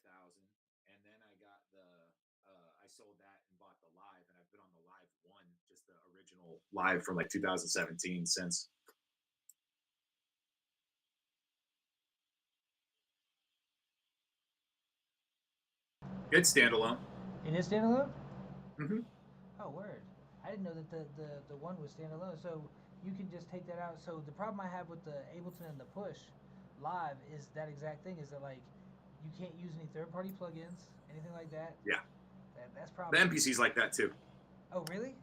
5,000, and then I got the I sold that and bought the live, and I've been on the live one, just the original live from like 2017 since. It's standalone. It is standalone. Hmm. Oh, word! I didn't know that the one was standalone. So you can just take that out. So the problem I have with the Ableton and the Push Live is that exact thing. Is that like you can't use any third party plugins, anything like that. Yeah, That's the probably. NPC's like that too. Oh, really?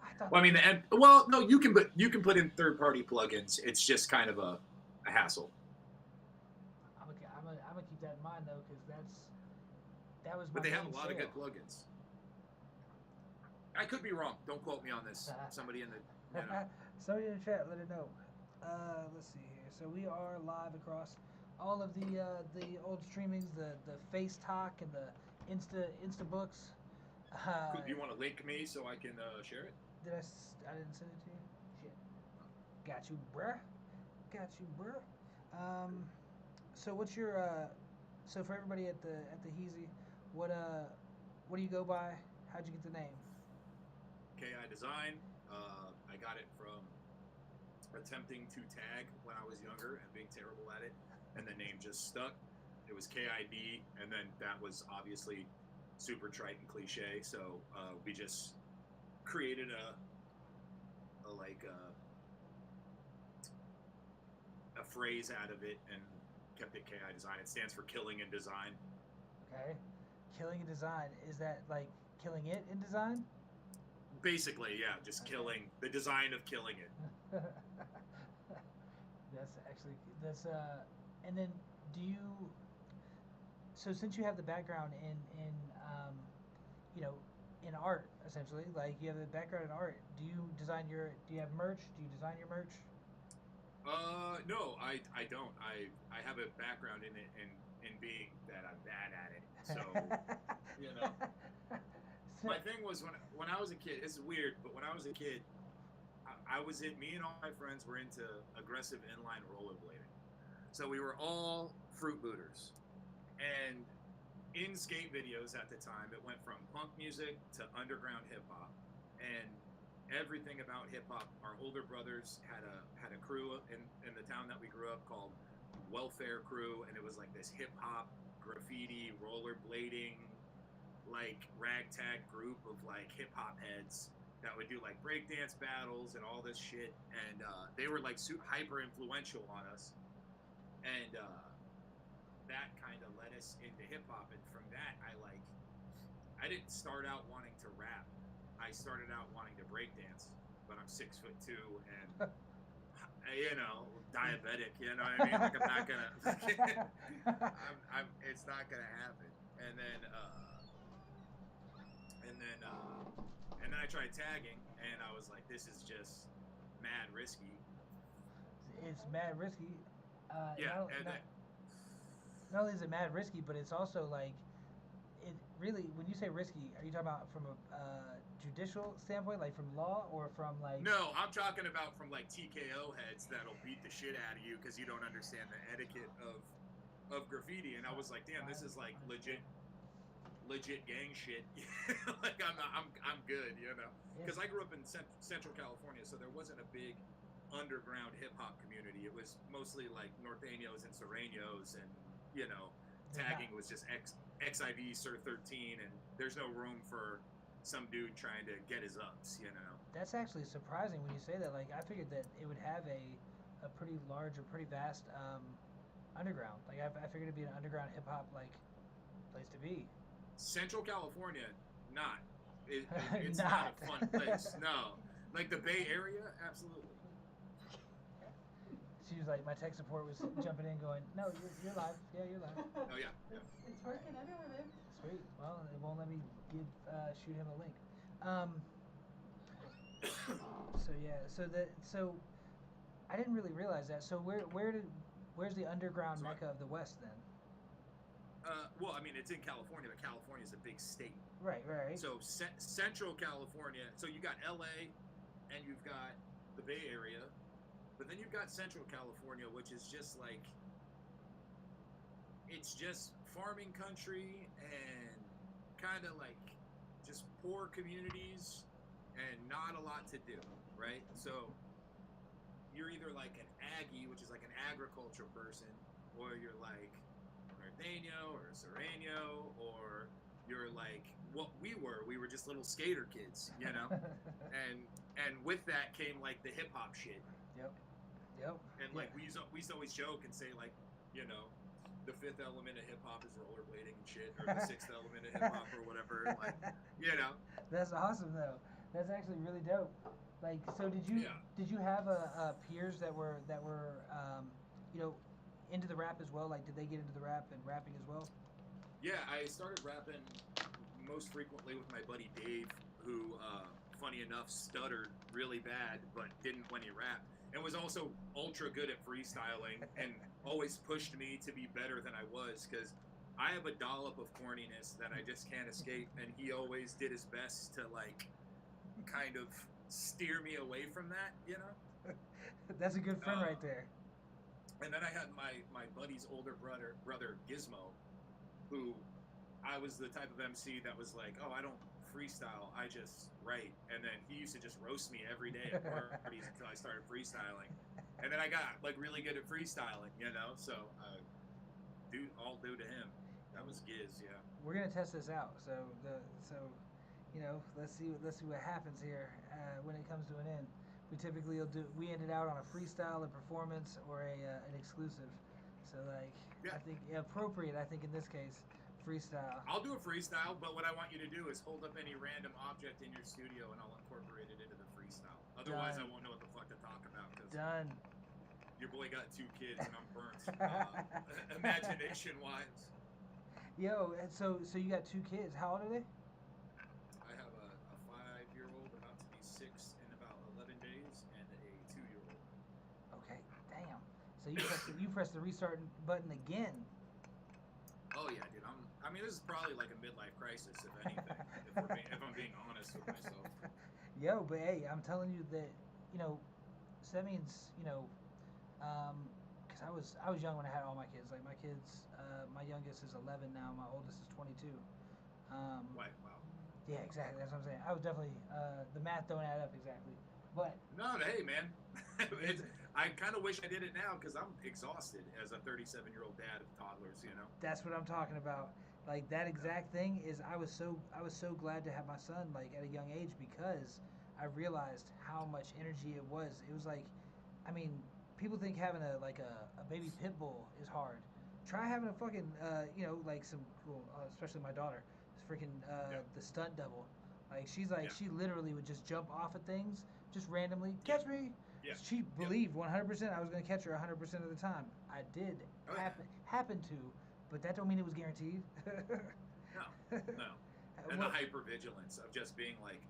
I thought Well, I that mean, was. well, no, you can put in third party plugins. It's just kind of a hassle. I'm gonna keep that in mind though, because that was But my they have a main lot of good sale. plugins. I could be wrong. Don't quote me on this. Somebody in the Somebody in the chat, let it know. Let's see here. So we are live across all of the old streamings, the Face Talk and the Insta Books. Uh, Do you want to link me so I can share it? I didn't send it to you. Shit. Got you, bruh. Got you, bruh. Um, so what's your so for everybody at the Heezy, what what do you go by? How'd you get the name? KI Design. I got it from attempting to tag when I was younger and being terrible at it, and the name just stuck. It was KID, and then that was obviously super trite and cliche. So we just created a like a phrase out of it and kept it KI Design. It stands for Killing in Design. Okay. Killing in design. Is that like killing it in design? Basically, yeah, just Okay. killing the design of killing it. That's actually that's and then do you so since you have the background in you know in art essentially like you have the background in art do you design your do you have merch do you design your merch. No, I don't. I have a background in it in being that I'm bad at it. So you know, So- my thing was when I was a kid. It's weird, but when I was a kid, I was in. Me and all my friends were into aggressive inline rollerblading. So we were all fruit booters, and in skate videos at the time, it went from punk music to underground hip hop, and everything about hip hop. Our older brothers had a crew in the town that we grew up called Welfare Crew, and it was like this hip hop, graffiti, rollerblading, like ragtag group of like hip hop heads that would do like breakdance battles and all this shit, and they were like hyper influential on us, and that kind of led us into hip hop, and from that I didn't start out wanting to rap. I started out wanting to break dance, but I'm 6'2" and diabetic. You know what I mean? Like I'm not gonna. It's not gonna happen. And then and then I tried tagging, and I was like, this is just mad risky. it's mad risky. Yeah, and then Not only is it mad risky, but it's also like it really. When you say risky, are you talking about from a judicial standpoint, like from law, or from like? no, I'm talking about from like TKO heads that'll beat the shit out of you because you don't understand the etiquette of graffiti. And I was like, damn, this is like legit gang shit. Like I'm good, It's because I grew up in Central California, so there wasn't a big underground hip hop community. It was mostly like norteños and sureños, and there's not. tagging was just XIV Sir 13, and there's no room for some dude trying to get his ups. That's actually surprising when you say that. Like I figured that it would have a pretty large or pretty vast underground. Like I figured it'd be an underground hip hop like place to be. Central California, not. It's not a Not. fun place. No, like the Bay Area, absolutely. She was like, my tech support was jumping in, going, "No, you're live. Yeah, you're live." Oh yeah, yeah. It's working everywhere, babe. Sweet. Well, it won't let me give shoot him a link. Um, so yeah, so I didn't really realize that. So where's the underground So mecca of the West then? well, I mean, it's in California, but California is a big state. Right, right. So Central California. So you got LA, and you've got the Bay Area, but then you've got Central California, which is just like it's just farming country and kind of like just poor communities and not a lot to do, right? So you're either like an Aggie, which is like an agriculture person, or you're like Norteño or Sereno, or you're like what we were. We were just little skater kids, you know? and with that came like the hip hop shit. Yep. Yep. And like we used to always joke and say like, you know, the fifth element of hip hop is rollerblading and shit, or the sixth element of hip hop or whatever. Like, you know. That's awesome though. That's actually really dope. Like, so did you have peers that were you know, into the rap as well? Like, did they get into the rap and rapping as well? Yeah, I started rapping most frequently with my buddy Dave, who, funny enough, stuttered really bad, but didn't when he rapped, and was also ultra good at freestyling, and always pushed me to be better than I was, because I have a dollop of corniness that I just can't escape, and he always did his best to, like, kind of steer me away from that, you know? That's a good friend right there. And then I had my buddy's older brother Gizmo, who I was the type of MC that was like, oh, I don't freestyle, I just write. And then he used to just roast me every day at parties until I started freestyling. And then I got like really good at freestyling, you know? So all due to him. That was Giz, yeah. We're gonna test this out. So you know, let's see what happens here when it comes to an end. We end it out on a freestyle, a performance, or an exclusive. So like, yeah. I think appropriate. I think in this case, freestyle. I'll do a freestyle, but what I want you to do is hold up any random object in your studio, and I'll incorporate it into the freestyle. Otherwise, I won't know what the fuck to talk about. Done. Your boy got 2 kids, and I'm burnt, imagination-wise. Yo, so you got 2 kids. How old are they? I have a 5-year-old about to be 6 in about 11 days, and a 2-year-old. Okay, damn. So you pressed the restart button again. Oh yeah, dude. I mean, this is probably like a midlife crisis, if anything. if I'm being honest with myself. Yo, but hey, I'm telling you that, you know, so that means, you know, because I was young when I had all my kids. Like my kids, my youngest is 11 now. My oldest is 22. Wow. Yeah, exactly. That's what I'm saying. I was definitely the math don't add up exactly, but no, hey man, I kind of wish I did it now because I'm exhausted as a 37-year-old dad of toddlers. You know. That's what I'm talking about. Like that exact thing is I was so glad to have my son like at a young age because I realized how much energy it was. It was like, I mean, people think having a baby pit bull is hard. Try having a fucking you know, like some cool, especially my daughter, freaking the stunt double. Like she's like she literally would just jump off of things just randomly. Catch me. Yeah. She believed 100% I was gonna catch her 100% of the time. I did happen to, but that don't mean it was guaranteed. No. And the hypervigilance of just being like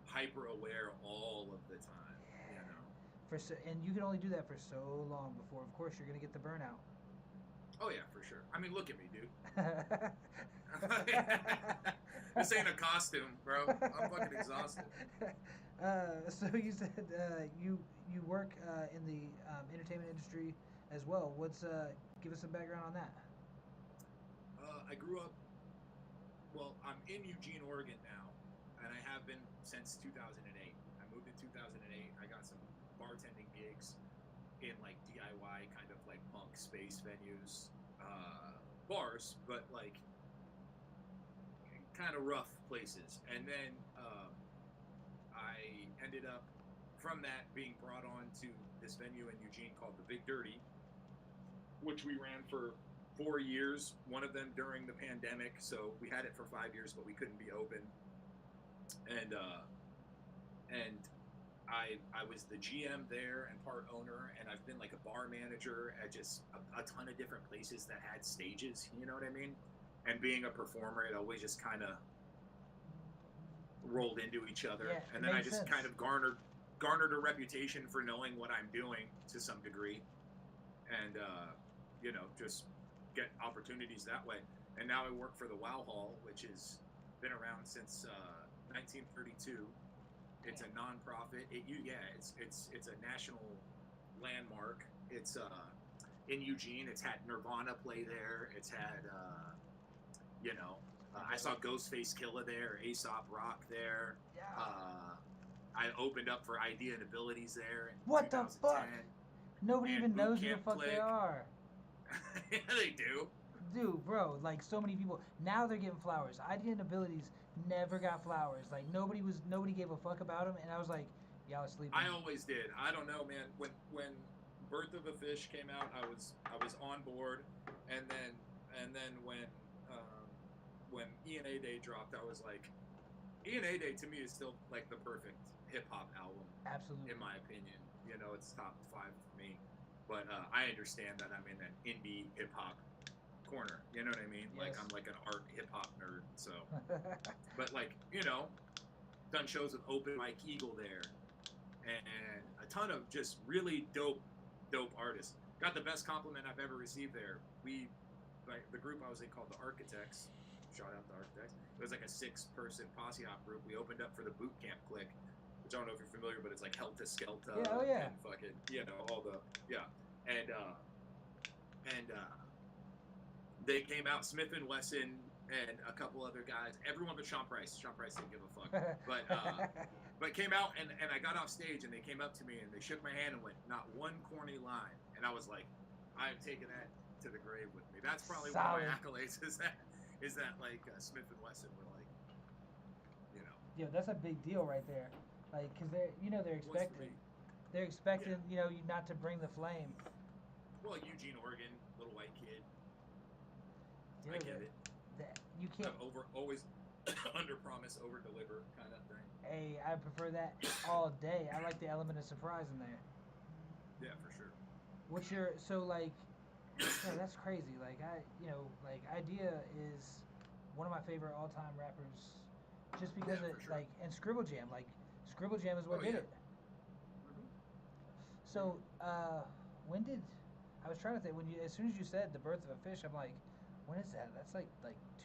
hyper aware all of the time. You know. And you can only do that for so long before, of course, you're gonna get the burnout. Oh yeah, for sure. I mean, look at me, dude. This ain't a costume, bro. I'm fucking exhausted. So you said you work in the entertainment industry as well. Give us some background on that. I grew up. Well, I'm in Eugene, Oregon now, and I have been since 2008. I moved in 2008. I got some bartending gigs in like DIY kind of like punk space venues, bars, but like kind of rough places. And then I ended up from that being brought on to this venue in Eugene called the Big Dirty, which we ran for 4 years, one of them during the pandemic. So we had it for 5 years, but we couldn't be open. And I was the GM there and part owner, and I've been like a bar manager at just a ton of different places that had stages, you know what I mean? And being a performer, it always just kind of rolled into each other. Yeah, and then I just kind of garnered a reputation for knowing what I'm doing to some degree. And, you know, just get opportunities that way. And now I work for the Wow Hall, which has been around since 1932. It's a nonprofit. It's a national landmark. It's in Eugene. It's had Nirvana play there. It's had, you know, I saw Ghostface Killa there, Aesop Rock there. Yeah. I opened up for Idea and Abilities there in What 2010. the fuck? Nobody And even Boot knows who the Camp fuck they Click. are. Yeah, they do. Dude, bro, like so many people now they're getting flowers. Idea and Abilities never got flowers. Like nobody gave a fuck about them, and I was like, y'all are sleeping. I always did. I don't know, man. When Birth of a Fish came out, I was on board, and then when E&A Day dropped, I was like, E&A Day to me is still like the perfect hip hop album. Absolutely. In my opinion, you know, it's top 5 for me. But I understand that I'm in an indie hip hop corner. You know what I mean? Yes. Like I'm like an art hip hop nerd. So, but like, you know, done shows with Open Mike Eagle there, and a ton of just really dope artists. Got the best compliment I've ever received there. Like the group I was in called the Architects. Shout out the Architects. It was like a 6-person posse hop group. We opened up for the Boot Camp Click, which I don't know if you're familiar, but it's like Helta Skelta. Yeah, oh yeah. And fucking, you know, all the, yeah. And they came out, Smith & Wesson and a couple other guys, everyone but Sean Price. Sean Price didn't give a fuck. But came out, and I got off stage, and they came up to me, and they shook my hand and went, not one corny line. And I was like, I've taken that to the grave with me. That's probably one of my accolades, is that like Smith & Wesson were like, you know. Yo, that's a big deal right there. Like, cause they're expecting, you know, you not to bring the flame. Well, Eugene, Oregon, little white kid. Dude, I get it. You can't. Always under promise, over deliver kind of thing. Hey, I prefer that all day. I like the element of surprise in there. Yeah, for sure. What's your yeah, that's crazy. Like Idea is one of my favorite all-time rappers, just because sure. and Scribble Jam. Like Scribble Jam is what did it. Mm-hmm. So when did I was trying to think as soon as you said the Birth of a Fish, I'm like, when is that? That's like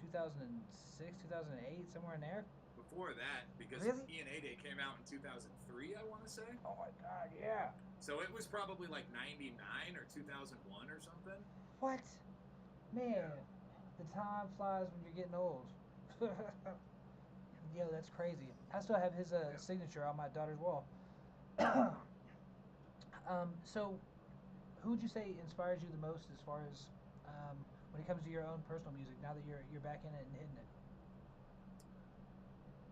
2006, 2008, somewhere in there. Before that, because really? E&A Day came out in 2003, I want to say. Oh my god, yeah. So it was probably like 99 or 2001 or something. What? Man, the time flies when you're getting old. Yo, that's crazy. I still have his signature on my daughter's wall. So, who would you say inspires you the most as far as when it comes to your own personal music? Now that you're back in it and hitting it.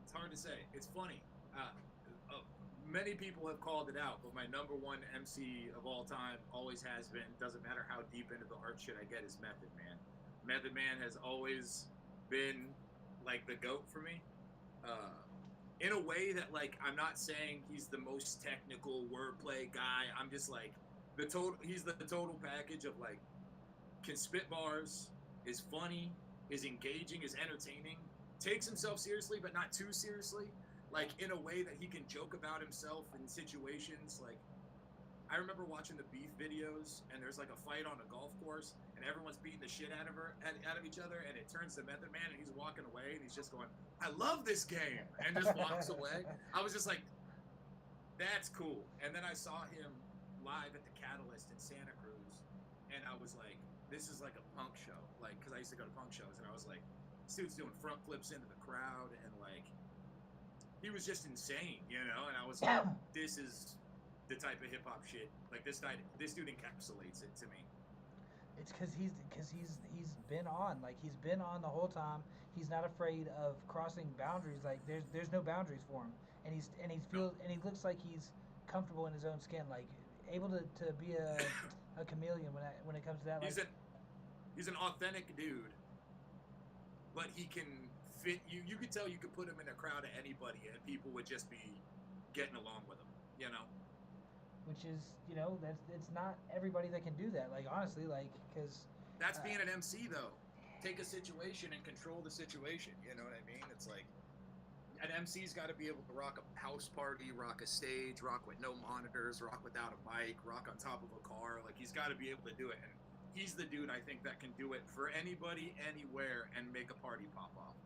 It's hard to say. It's funny. Many people have called it out, but my number one MC of all time always has been. Doesn't matter how deep into the art shit I get, is Method Man. Method Man has always been like the GOAT for me. In a way that, like, I'm not saying he's the most technical wordplay guy. I'm just like he's the total package of like, can spit bars, is funny, is engaging, is entertaining, takes himself seriously but not too seriously, like in a way that he can joke about himself in situations. Like, I remember watching the Beef videos, and there's like a fight on a golf course, and everyone's beating the shit out of each other, and it turns to Method Man, and he's walking away, and he's just going, I love this game, and just walks away. I was just like, that's cool. And then I saw him live at the Catalyst in Santa Cruz, and I was like, this is like a punk show. Like, because I used to go to punk shows, and I was like, this dude's doing front flips into the crowd, and like, he was just insane, you know? And I was like, this is the type of hip hop shit. Like, this dude encapsulates it to me. It's because he's been on. Like, he's been on the whole time. He's not afraid of crossing boundaries. Like, there's no boundaries for him. And he looks like he's comfortable in his own skin. Like, able to be a chameleon when it comes to that. He's an authentic dude, but he can fit you. You could tell you could put him in a crowd of anybody, and people would just be getting along with him. You know. Which is, you know, it's not everybody that can do that. Like, honestly, like, because that's being an MC though. Take a situation and control the situation. You know what I mean? It's like an MC's got to be able to rock a house party, rock a stage, rock with no monitors, rock without a mic, rock on top of a car. Like, he's got to be able to do it, and he's the dude I think that can do it for anybody, anywhere, and make a party pop off.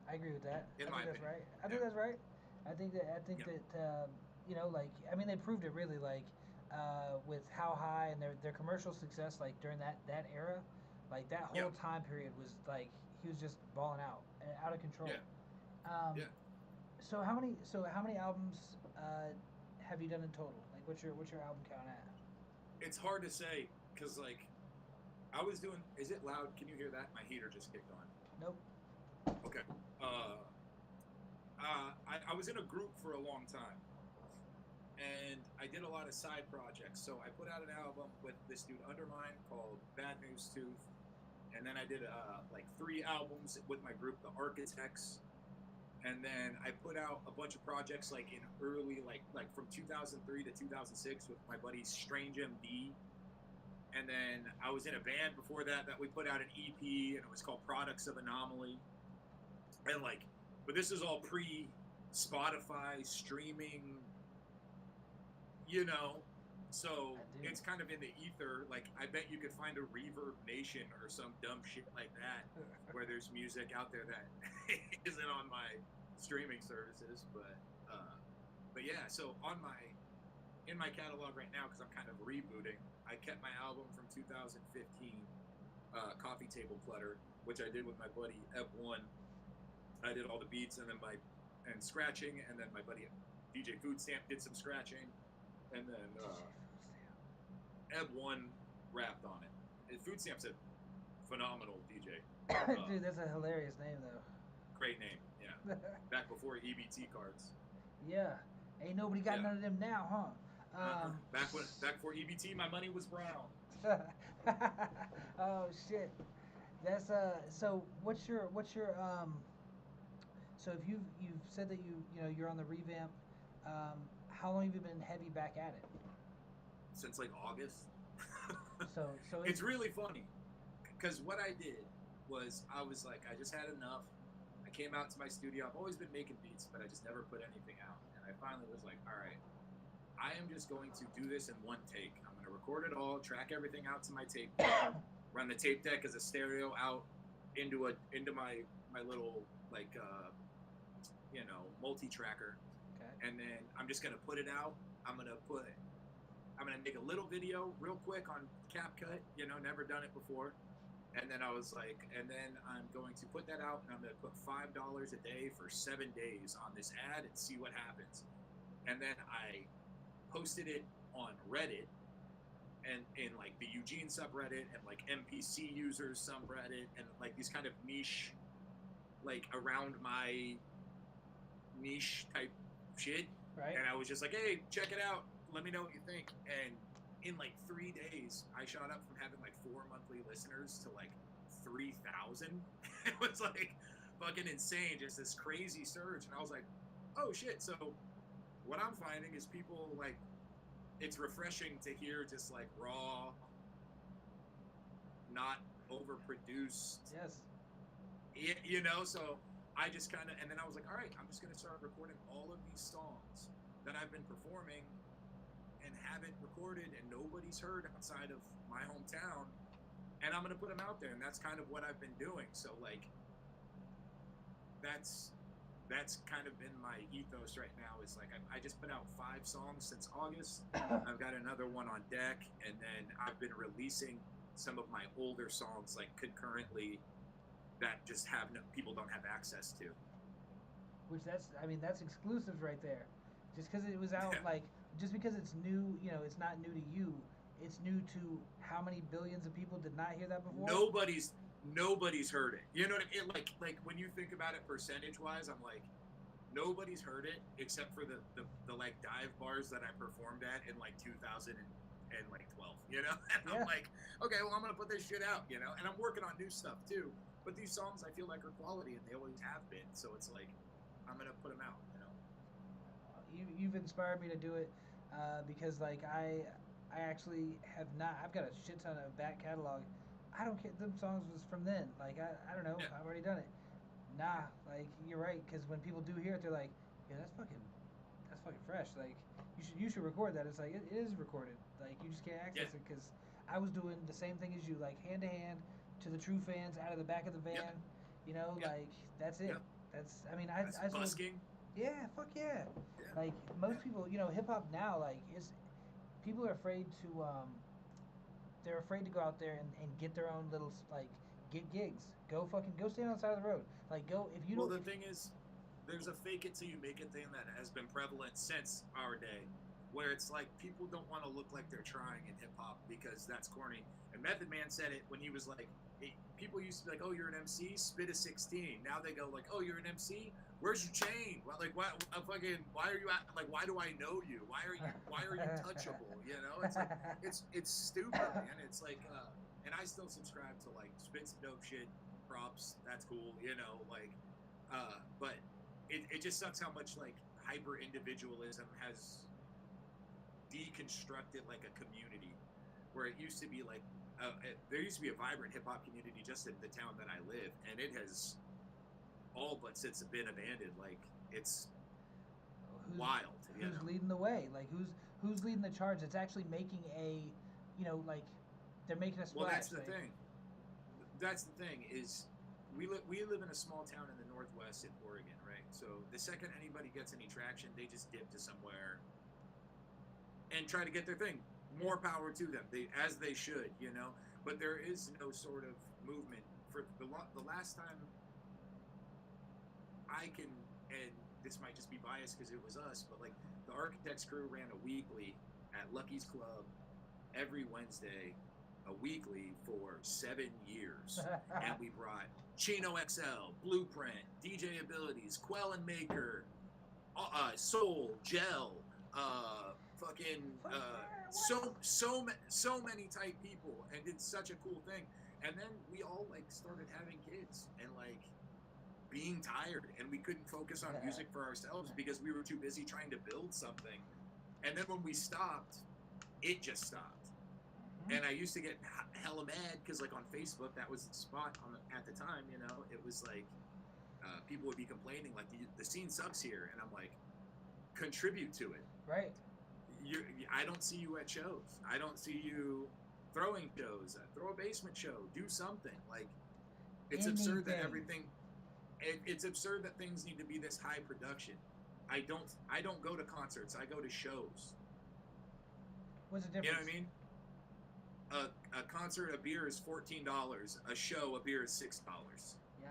I agree with that. I think that's right. I think that's right. I think that you know, like, I mean, they proved it really. Like, with how high and their commercial success, like during that era, like that whole Yep. time period was like he was just balling out and out of control. Yeah. Um, Yeah. so how many albums have you done in total? Like what's your album count at? It's hard to say because like I was doing. Is it loud? Can you hear that? My heater just kicked on. Nope. Okay. I was in a group for a long time, and I did a lot of side projects. So I put out an album with this dude Undermine called Bad News Tooth, and then I did like 3 albums with my group, the Architects, and then I put out a bunch of projects like in early like from 2003 to 2006 with my buddy Strange MD. And then I was in a band before that we put out an EP, and it was called Products of Anomaly. And like, but this is all pre Spotify streaming, you know. So it's kind of in the ether. Like, I bet you could find a Reverb Nation or some dumb shit like that where there's music out there that isn't on my streaming services. But yeah, so in my catalog right now, because I'm kind of rebooting, I kept my album from 2015, Coffee Table Clutter, which I did with my buddy Eb1. I did all the beats and scratching, and then my buddy DJ Food Stamp did some scratching, and then Eb1 rapped on it. Food Stamp's a phenomenal DJ. Dude, that's a hilarious name though. Great name, yeah. Back before EBT cards. Yeah. Ain't nobody got none of them now, huh? Back before EBT, my money was brown. Oh shit. That's so what's your so if you've said that you're on the revamp, how long have you been heavy back at it? Since like August. so it's really funny because what I did was I was like, I just had enough. I came out to my studio. I've always been making beats, but I just never put anything out. And I finally was like, all right, I am just going to do this in one take. I'm going to record it all, track everything out to my tape deck, run the tape deck as a stereo out into my little like multi-tracker. Okay. And then I'm just going to put it out. I'm going to make a little video real quick on CapCut, never done it before. And then I was like, and then I'm going to put that out, and I'm going to put $5 a day for 7 days on this ad and see what happens. And then I posted it on Reddit, and in like the Eugene subreddit, and like MPC users subreddit, and like these kind of niche, like around my niche type shit. Right. And I was just like, hey, check it out. Let me know what you think. And in like 3 days, I shot up from having like 4 monthly listeners to like 3,000. It was like fucking insane, just this crazy surge. And I was like, oh shit. So what I'm finding is people like, it's refreshing to hear just like raw, not overproduced. Yes. So I just kind of, and then I was like, all right, I'm just going to start recording all of these songs that I've been performing and haven't recorded and nobody's heard outside of my hometown, and I'm going to put them out there. And that's kind of what I've been doing. So like, that's kind of been my ethos right now, is like I just put out 5 songs since August. I've got another one on deck, and then I've been releasing some of my older songs like concurrently that just people don't have access to. Which that's exclusives right there. Just because it was out, like, just because it's new, it's not new to you. It's new to how many billions of people did not hear that before? Nobody's heard it. You know what I mean? Like when you think about it percentage wise, I'm like, nobody's heard it except for the like dive bars that I performed at in like 2012. And I'm like, okay, well, I'm gonna put this shit out, and I'm working on new stuff too. But these songs I feel like are quality, and they always have been. So it's like, I'm gonna put them out. You've inspired me to do it, because like I actually have not. I've got a shit ton of back catalog. I don't care. Them songs was from then. Like I don't know. Yeah. I've already done it. Nah, like you're right. Because when people do hear it, they're like, yeah, that's fucking fresh. Like you should record that. It's like it is recorded. Like you just can't access it because I was doing the same thing as you, like hand to hand to the true fans out of the back of the van. Like that's it. That's I busking. Yeah, fuck yeah. Like most people, hip hop now, like people are afraid to they're afraid to go out there and get their own little like get gigs. Go stand on the side of the road. Like go if you Well, don't. the If, thing is, there's a fake it till you make it thing that has been prevalent since our day, where it's like people don't want to look like they're trying in hip hop because that's corny. And Method Man said it when he was like, people used to be like, "Oh, you're an MC, spit a 16." Now they go like, "Oh, you're an MC, where's your chain? Well, like, what? Why are you at? Like, why do I know you? Why are you touchable? You know, it's like, it's stupid, man. It's like, and I still subscribe to like spit some dope shit, props. That's cool, you know, like, but it just sucks how much like hyper individualism has deconstructed like a community where it used to be like there used to be a vibrant hip hop community just in the town that I live, and it has all but since been abandoned. Like it's wild. Who's leading the way? Like who's leading the charge? It's actually making like they're making a splash. Well, that's the like, thing. That's the thing is we live in a small town in the Northwest in Oregon, right? So the second anybody gets any traction, they just dip to somewhere and try to get their thing. More power to them, as they should, you know. But there is no sort of movement for the last time I can, and this might just be biased because it was us, but like the Architects crew ran a weekly at Lucky's Club every Wednesday, a weekly for 7 years, and we brought Chino XL, Blueprint, DJ Abilities, Quell and Maker, Soul, Gel, so many tight people, and did such a cool thing. And then we all like started having kids and like being tired, and we couldn't focus on music for ourselves because we were too busy trying to build something. And then when we stopped, it just stopped. And I used to get hella mad because like on Facebook, that was the spot at the time, you know. It was like people would be complaining like the scene sucks here, and I'm like, contribute to it. Right. I don't see you at shows. I don't see you throwing shows. Throw a basement show. Do something. Like, it's absurd that everything. It's absurd that things need to be this high production. I don't go to concerts. I go to shows. What's the difference? You know what I mean? A concert, a beer is $14. A show, a beer is $6. Yeah,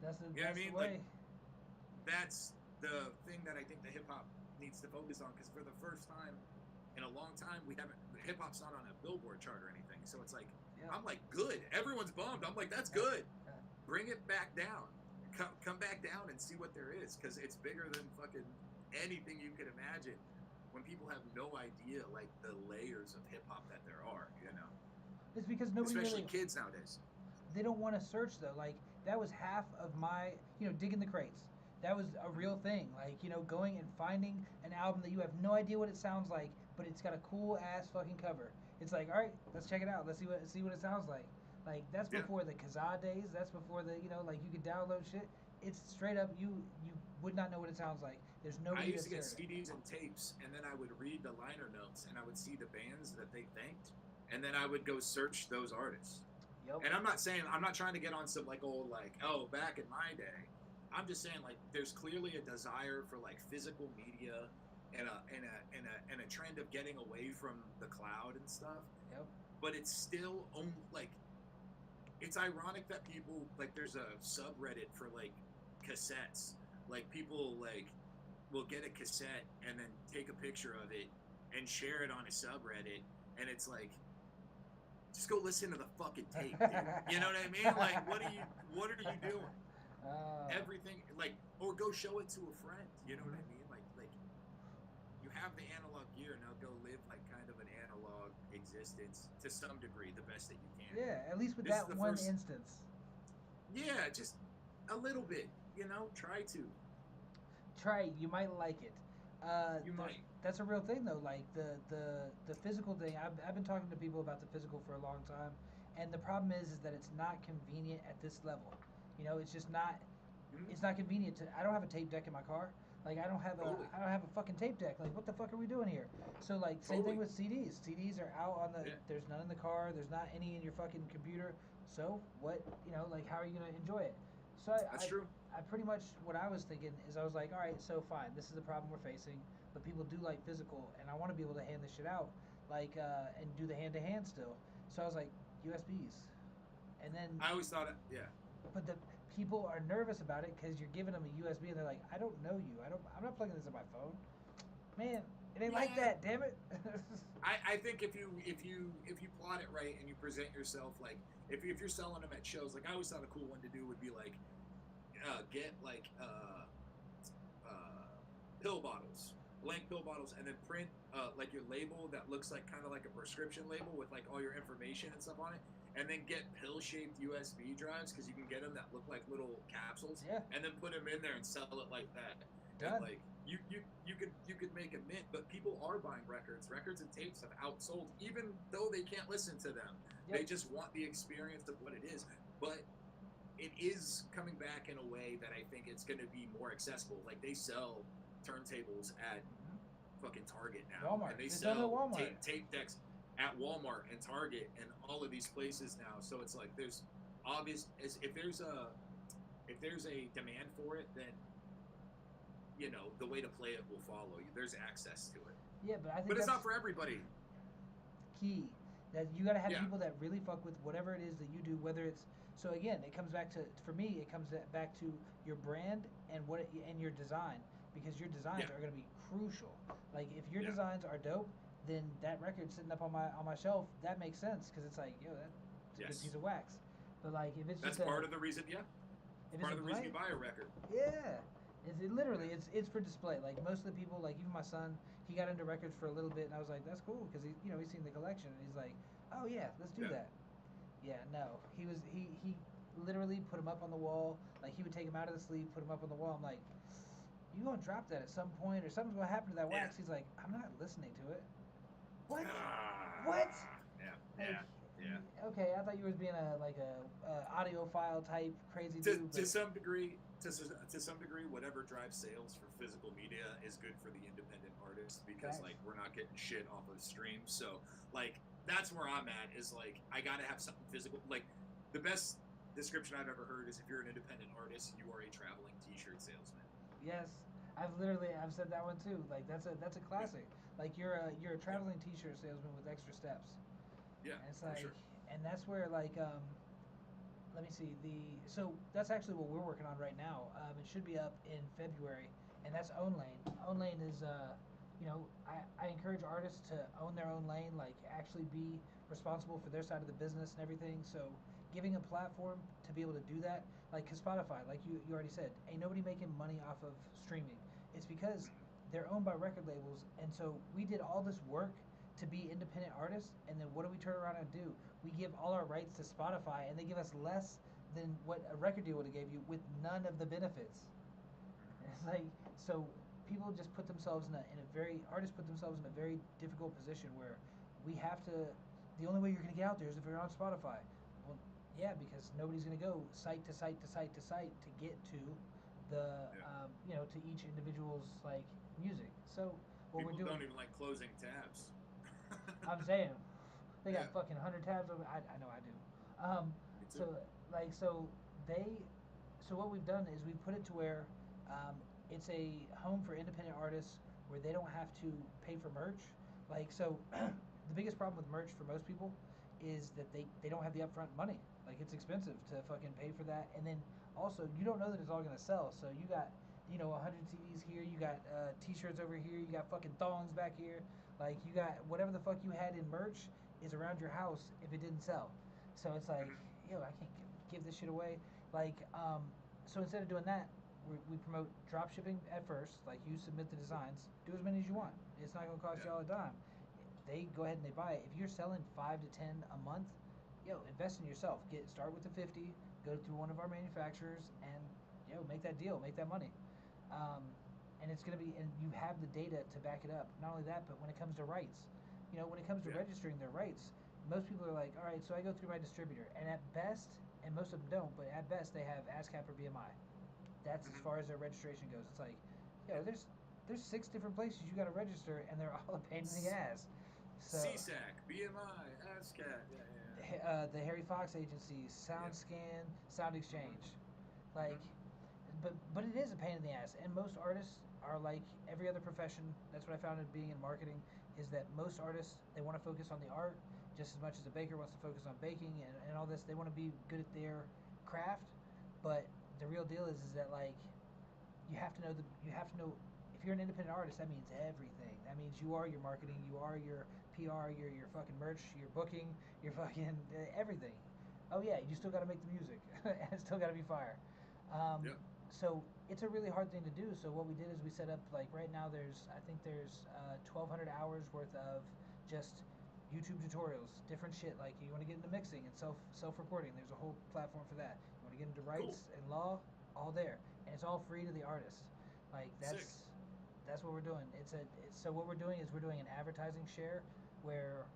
that's the you know what I mean? Way. Like, that's the thing that I think the hip hop needs to focus on, because for the first time in a long time, hip hop's not on a Billboard chart or anything. So it's like, I'm like, good. Everyone's bummed. I'm like, that's good. Bring it back down. Come back down and see what there is, because it's bigger than fucking anything you could imagine. When people have no idea, like, the layers of hip hop that there are, you know. It's because nobody, especially kids nowadays, they don't want to search though. Like, that was half of my, digging the crates. That was a real thing. Like, going and finding an album that you have no idea what it sounds like, but it's got a cool ass fucking cover. It's like, all right, let's check it out. Let's see what it sounds like. Like, that's before the Kazaa days. That's before the, like, you could download shit. It's straight up, you would not know what it sounds like. There's no. I used to get CDs and tapes, and then I would read the liner notes, and I would see the bands that they thanked, and then I would go search those artists. Yep. And I'm not trying to get on some like old like, oh, back in my day. I'm just saying, like, there's clearly a desire for like physical media and a trend of getting away from the cloud and stuff. Yep. But it's still like, it's ironic that people like, there's a subreddit for like cassettes. Like, people like will get a cassette and then take a picture of it and share it on a subreddit, and it's like, just go listen to the fucking tape, dude. You know what I mean? Like, what are you doing? Everything, like, or go show it to a friend. You know what I mean? Like you have the analog gear, now go live like kind of an analog existence to some degree, the best that you can. Yeah, at least with that one instance. Yeah, just a little bit. Try to. Try. You might like it. You might. That's a real thing though. Like the physical thing. I've been talking to people about the physical for a long time, and the problem is that it's not convenient at this level. It's just not. It's not convenient to. I don't have a tape deck in my car. Like, I don't have a fucking tape deck. Like, what the fuck are we doing here? So like, same thing with CDs. CDs are out on the. Yeah. There's none in the car. There's not any in your fucking computer. So what? Like, how are you gonna enjoy it? So that's true. I pretty much, what I was thinking is, I was like, all right, so fine, this is the problem we're facing. but people do like physical, and I want to be able to hand this shit out, like, and do the hand-to-hand still. So I was like, USBs. And then, I always thought, yeah. but the people are nervous about it because you're giving them a USB, and they're like, I don't know you. I'm not plugging this in my phone. Man, it ain't like that, damn it. I think if you plot it right and you present yourself like if you're selling them at shows, like I always thought a cool one to do would be like get like pill bottles, blank pill bottles, and then print like your label that looks like kind of like a prescription label with like all your information and stuff on it, and then get pill-shaped USB drives because you can get them that look like little capsules, and then put them in there and sell it like that. Done. And like you could make a mint, but people are buying records. Records and tapes have outsold, even though they can't listen to them. They just want the experience of what it is. But it is coming back in a way that I think it's going to be more accessible. Like they sell turntables at fucking Target now, Walmart. and they sell tape decks at Walmart and Target and all of these places now. So it's like there's obvious if there's a demand for it, then you know the way to play it will follow you. There's access to it. Yeah, but I think it's not for everybody. Key that you got to have people that really fuck with whatever it is that you do. Whether it's so again, it comes back to for me. It comes back to your brand and and your design, because your designs are going to be crucial. Like if your designs are dope, then that record sitting up on my shelf, that makes sense because it's like, yo, that's a good piece of wax. But like if it's that's part of the reason, it's part of the reason you buy a record. Yeah. It's for display. Like most of the people, like even my son, he got into records for a little bit, and I was like, that's cool because he's seen the collection, and he's like, oh yeah, let's do that. Yeah, no, he literally put them up on the wall. Like he would take them out of the sleeve, put them up on the wall. I'm like, you gonna drop that at some point, or something's gonna happen to that wax. He's like, I'm not listening to it. What? What? Okay, I thought you were being a audiophile type crazy dude. To some degree, whatever drives sales for physical media is good for the independent artist because like we're not getting shit off of streams. So like that's where I'm at is like I gotta have something physical. Like the best description I've ever heard is if you're an independent artist, you are a traveling T-shirt salesman. Yes, I've said that one too. Like that's a classic. Like you're a traveling T-shirt salesman with extra steps. Yeah, and it's like, for sure. And that's where like let me see so that's actually what we're working on right now. It should be up in February, and that's Own Lane. Own Lane is I encourage artists to own their own lane, like actually be responsible for their side of the business and everything. So giving a platform to be able to do that, like cause Spotify, like you already said, ain't nobody making money off of streaming. It's because they're owned by record labels, and so we did all this work to be independent artists, and then what do we turn around and do? We give all our rights to Spotify, and they give us less than what a record deal would have gave you with none of the benefits. It's like, so people just put themselves artists put themselves in a very difficult position where we have to, the only way you're going to get out there is if you're on Spotify. Well, yeah, because nobody's going to go site to site to site to site to get to the, to each individual's like music. So what people we're doing. Don't even like closing tabs. I'm saying, they got fucking 100 tabs over. I know I do. So what we've done is we've put it to where it's a home for independent artists where they don't have to pay for merch. Like so, the biggest problem with merch for most people is that they don't have the upfront money. Like it's expensive to fucking pay for that, and then also you don't know that it's all gonna sell. So you got 100 CDs here, you got T-shirts over here, you got fucking thongs back here. Like you got whatever the fuck you had in merch is around your house if it didn't sell. So it's like, I can't give this shit away. Like, so instead of doing that, we promote drop shipping at first. Like you submit the designs, do as many as you want. It's not gonna cost y'all a dime. They go ahead and they buy it. If you're selling 5 to 10 a month, invest in yourself. Start with the 50, go through one of our manufacturers, and make that deal, make that money. And it's going to be, and you have the data to back it up. Not only that, but when it comes to rights, when it comes to registering their rights, most people are like, all right, so I go through my distributor, and at best, and most of them don't, but at best they have ASCAP or BMI. That's as far as their registration goes. It's like, there's 6 different places you got to register, and they're all a pain in the ass. So, CSAC, BMI, ASCAP, the Harry Fox Agency, SoundScan, Sound Exchange, like. but it is a pain in the ass, and most artists are like every other profession. That's what I found in being in marketing is that most artists they want to focus on the art just as much as a baker wants to focus on baking and all this. They want to be good at their craft, but the real deal is that like you have to know if you're an independent artist that means everything. That means you are your marketing, you are your PR, your fucking merch, your booking, your fucking everything. Oh yeah, you still got to make the music. And it's still got to be fire. Yep. So it's a really hard thing to do. So what we did is we set up like right now I think there's 1,200 hours worth of just YouTube tutorials, different shit. Like you want to get into mixing and self recording. There's a whole platform for that. You want to get into rights and law, all there, and it's all free to the artist. Like Sick. that's what we're doing. So what we're doing is we're doing an advertising share where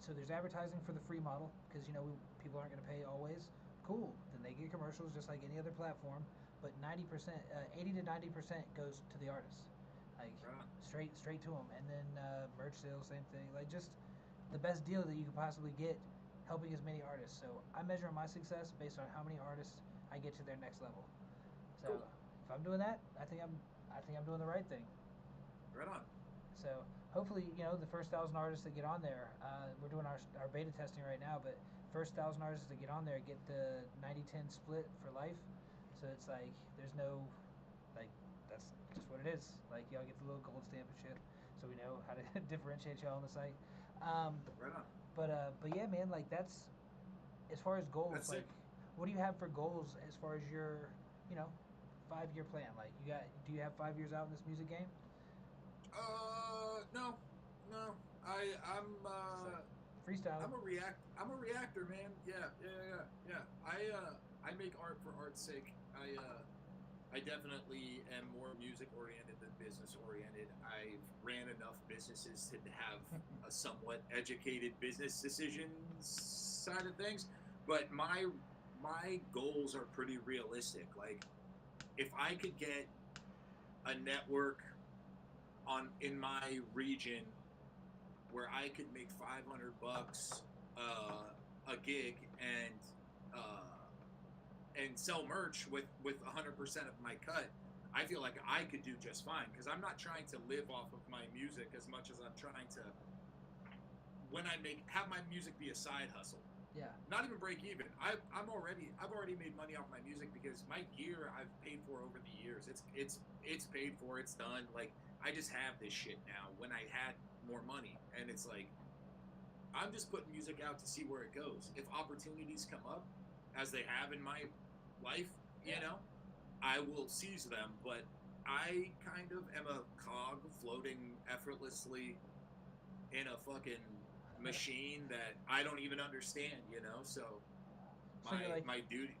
so there's advertising for the free model because people aren't going to pay always. Cool. Then they get commercials just like any other platform, but 90%, 80 to 90% goes to the artist, like straight to them. And then merch sales, same thing. Like just the best deal that you could possibly get, helping as many artists. So I measure my success based on how many artists I get to their next level. So Cool. if I'm doing that, I think I'm doing the right thing. Right on. So hopefully, the first 1,000 artists that get on there, we're doing our beta testing right now, but first 1,000 artists that get on there get the 90-10 split for life. So it's like there's no, like that's just what it is. Like y'all get the little gold stamp and shit, so we know how to differentiate y'all on the site. Right on. But yeah, man, like that's as far as goals. That's like, sick. what do you have for goals as far as your, 5-year plan? Like do you have 5 years out in this music game? No, no. Freestyle. I'm a reactor, man. Yeah. I make art for art's sake. I definitely am more music oriented than business oriented. I've ran enough businesses to have a somewhat educated business decisions side of things, but my goals are pretty realistic. Like, if I could get a network in my region where I could make $500 a gig and sell merch with 100% of my cut, I feel like I could do just fine because I'm not trying to live off of my music as much as I'm trying to have my music be a side hustle. Yeah. Not even break even. I've already made money off my music because my gear I've paid for over the years. It's paid for. It's done. Like, I just have this shit now. When I had more money, and it's like I'm just putting music out to see where it goes. If opportunities come up, as they have in my life, I will seize them. But I kind of am a cog floating effortlessly in a fucking machine that I don't even understand, So my duty.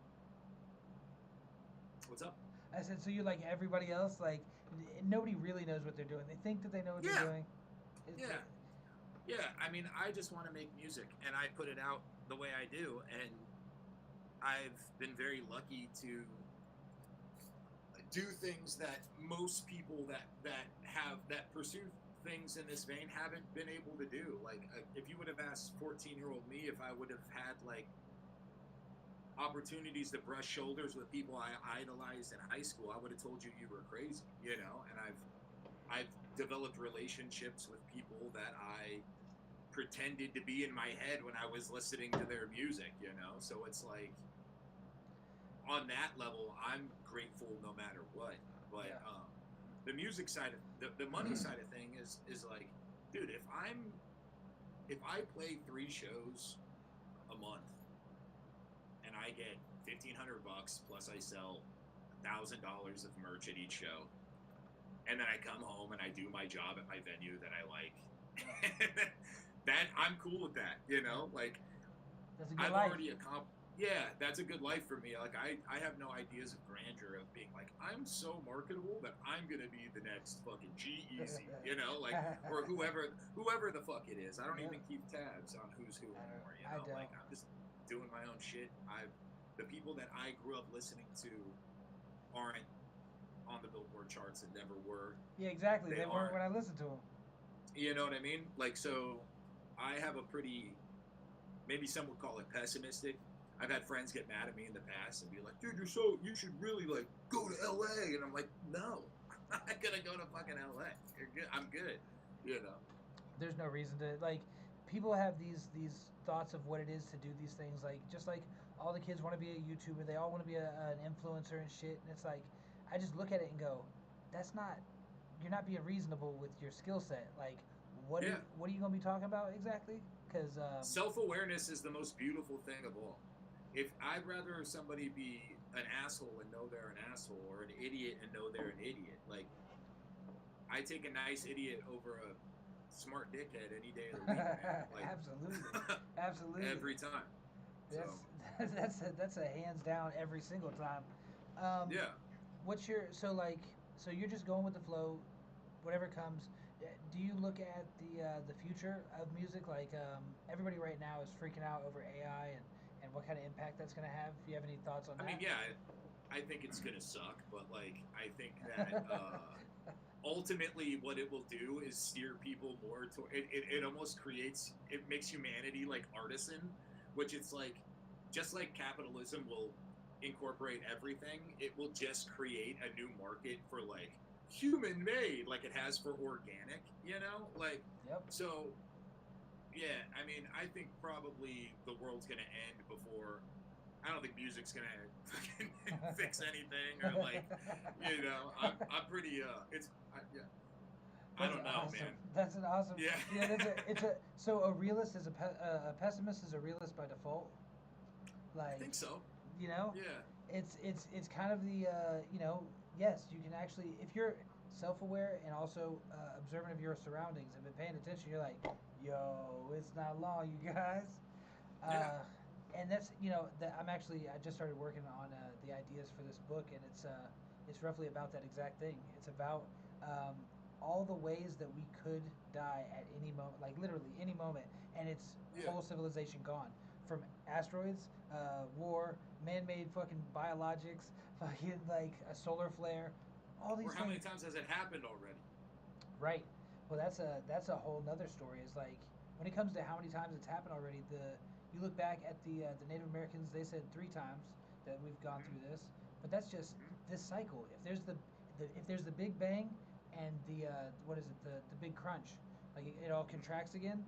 What's up? I said, so you're like everybody else, like nobody really knows what they're doing. They think that they know what they're doing. Yeah. I mean, I just want to make music, and I put it out the way I do, and I've been very lucky to do things that most people that pursue things in this vein haven't been able to do. Like, if you would have asked 14-year-old me if I would have had like opportunities to brush shoulders with people I idolized in high school, I would have told you were crazy, And I've developed relationships with people that I pretended to be in my head when I was listening to their music, So it's like, on that level, I'm grateful no matter what. But the music side of the money side of thing is like, dude, if I play 3 shows a month and I get $1,500 plus I sell $1,000 of merch at each show, and then I come home and I do my job at my venue that I like, that I'm cool with that, Like, that's a good I've life. already accomplished. Yeah, that's a good life for me. Like, I have no ideas of grandeur of being like, I'm so marketable that I'm gonna be the next fucking G-Eazy, Like, or whoever the fuck it is. I don't even keep tabs on who's who anymore, I don't. Like, I'm just doing my own shit. The people that I grew up listening to aren't on the Billboard charts and never were. Yeah, exactly. They weren't when I listened to them. You know what I mean? Like, so I have a pretty, maybe some would call it pessimistic I've had friends get mad at me in the past and be like, dude, you should really like go to LA. And I'm like, no, I'm not gonna go to fucking LA. You're good. I'm good. You know. There's no reason to like. People have these thoughts of what it is to do these things. Like just like all the kids want to be a YouTuber, they all want to be an influencer and shit. And it's like, I just look at it and go, that's not. You're not being reasonable with your skill set. Like, what are you gonna be talking about exactly? Because self-awareness is the most beautiful thing of all. If I'd rather somebody be an asshole and know they're an asshole, or an idiot and know they're an idiot. Like, I take a nice idiot over a smart dickhead any day of the week. Man. Like, absolutely, every time. That's a hands down every single time. Yeah. What's your so you're just going with the flow, whatever comes. Do you look at the future of music? Like everybody right now is freaking out over AI and what kind of impact that's going to have. Do you have any thoughts on that? I mean, yeah, I think it's going to suck, but like I think that ultimately what it will do is steer people more to it almost makes humanity like artisan, which it's like just like capitalism will incorporate everything, it will just create a new market for like human made, like it has for organic, you know, like yep. So yeah, I mean, I think probably the world's gonna end before. I don't think music's gonna fucking fix anything, or like, you know, I'm pretty yeah. I don't know, awesome. man. That's an awesome. Yeah. So a realist is a pessimist is a realist by default. Like I think so. You know. Yeah. It's kind of the you know, yes, you can actually, if you're self-aware and also observant of your surroundings and been paying attention, you're like, yo, it's not long, you guys. Yeah. And that's, you know, that I just started working on the ideas for this book, and it's roughly about that exact thing. It's about all the ways that we could die at any moment, like literally any moment, and it's whole civilization gone. From asteroids, war, man-made fucking biologics, fucking like a solar flare, all these or things. How many times has it happened already? Right. Well, that's a whole nother story. Is like when it comes to how many times it's happened already. You look back at the Native Americans, they said 3 times that we've gone through this, but that's just this cycle. If there's the Big Bang and the what is it, the Big Crunch, like it all contracts again,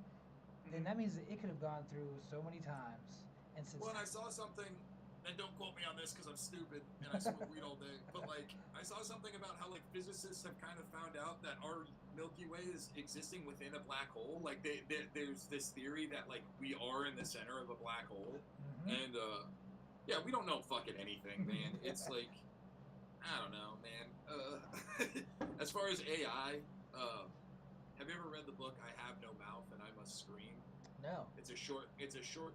then that means that it could have gone through so many times. And since I saw something, and don't quote me on this because I'm stupid and I smoke weed all day, but like I saw something about how like physicists have kind of found out that our Milky Way is existing within a black hole. Like there's this theory that like we are in the center of a black hole, and yeah, we don't know fucking anything, man. It's like, I don't know, man. As far as AI, have you ever read the book I Have No Mouth and I Must Scream? No. It's a short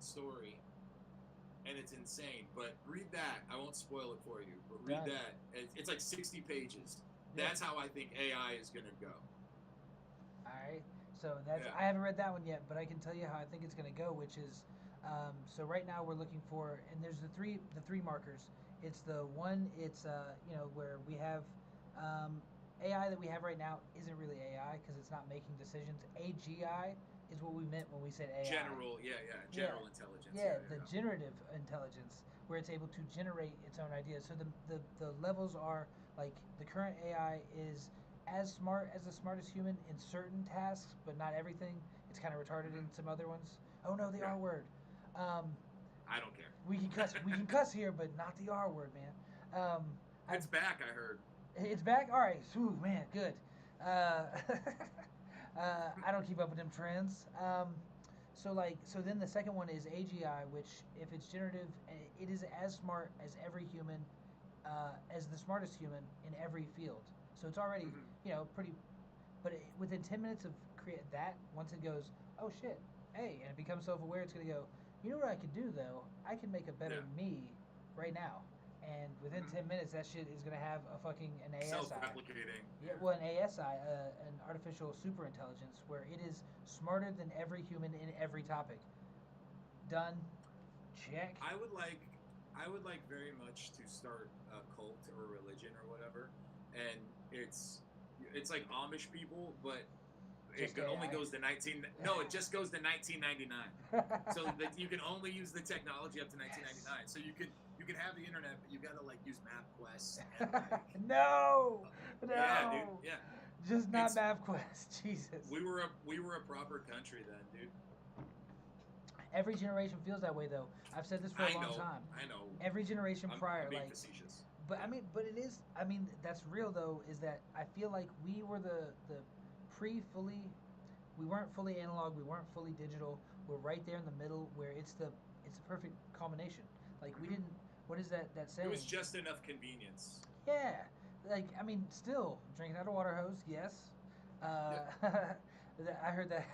story, and it's insane. But read that. I won't spoil it for you, but read that. It's like 60 pages. That's how I think AI is gonna go. All right. So I haven't read that one yet, but I can tell you how I think it's gonna go, which is, so right now we're looking for, and there's the three markers. It's the one. It's you know, where we have AI that we have right now isn't really AI because it's not making decisions. AGI is what we meant when we said AI. General intelligence. The generative intelligence, where it's able to generate its own ideas. So the levels are like the current AI is as smart as the smartest human in certain tasks, but not everything. It's kind of retarded in some other ones. Oh no, the R word. I don't care. We can cuss here, but not the R word, man. It's back, I heard. It's back? All right. Ooh, man, good. I don't keep up with them trends. So then the second one is AGI, which if it's generative, it is as smart as every human, as the smartest human in every field. So it's already, you know, pretty, but within 10 minutes of create that, once it goes, oh shit, hey, and it becomes self-aware, it's going to go, you know what I could do though? I can make a better me right now. And within 10 minutes, that shit is going to have an ASI. Self-replicating. Yeah, well, an ASI, an artificial super intelligence, where it is smarter than every human in every topic. Done. Check. I would like very much to start a cult or a religion or whatever, and it's like Amish people, but Just It only AI. goes to 19. No, it just goes to 1999. So that you can only use the technology up to 1999. So you can have the internet, but you gotta like use MapQuest and like. No, Yeah, dude. no, Yeah. just not It's MapQuest. Jesus. we were a proper country then, dude. Every generation feels that way, though. I've said this for a long time. I know. Every generation prior, I'm being like, facetious. but I mean, but it is. I mean, that's real though. Is that I feel like we were the pre-fully. We weren't fully analog. We weren't fully digital. We're right there in the middle where it's the perfect combination. Like we didn't. What is that saying? It was just enough convenience. Yeah. Like I mean, still drinking out of a water hose. Yes. I heard that.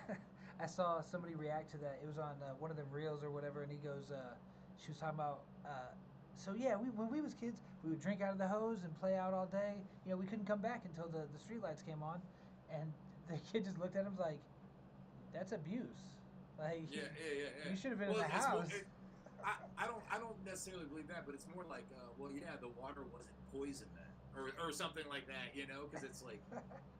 I saw somebody react to that. It was on one of the reels or whatever, and he goes, she was talking about, so yeah, when we was kids, we would drink out of the hose and play out all day. You know, we couldn't come back until the street lights came on, and the kid just looked at him like, that's abuse. Like, Yeah. you should have been in the house. I don't necessarily believe that, but it's more like, well, yeah, the water wasn't poisoned then, or something like that, you know, because it's like.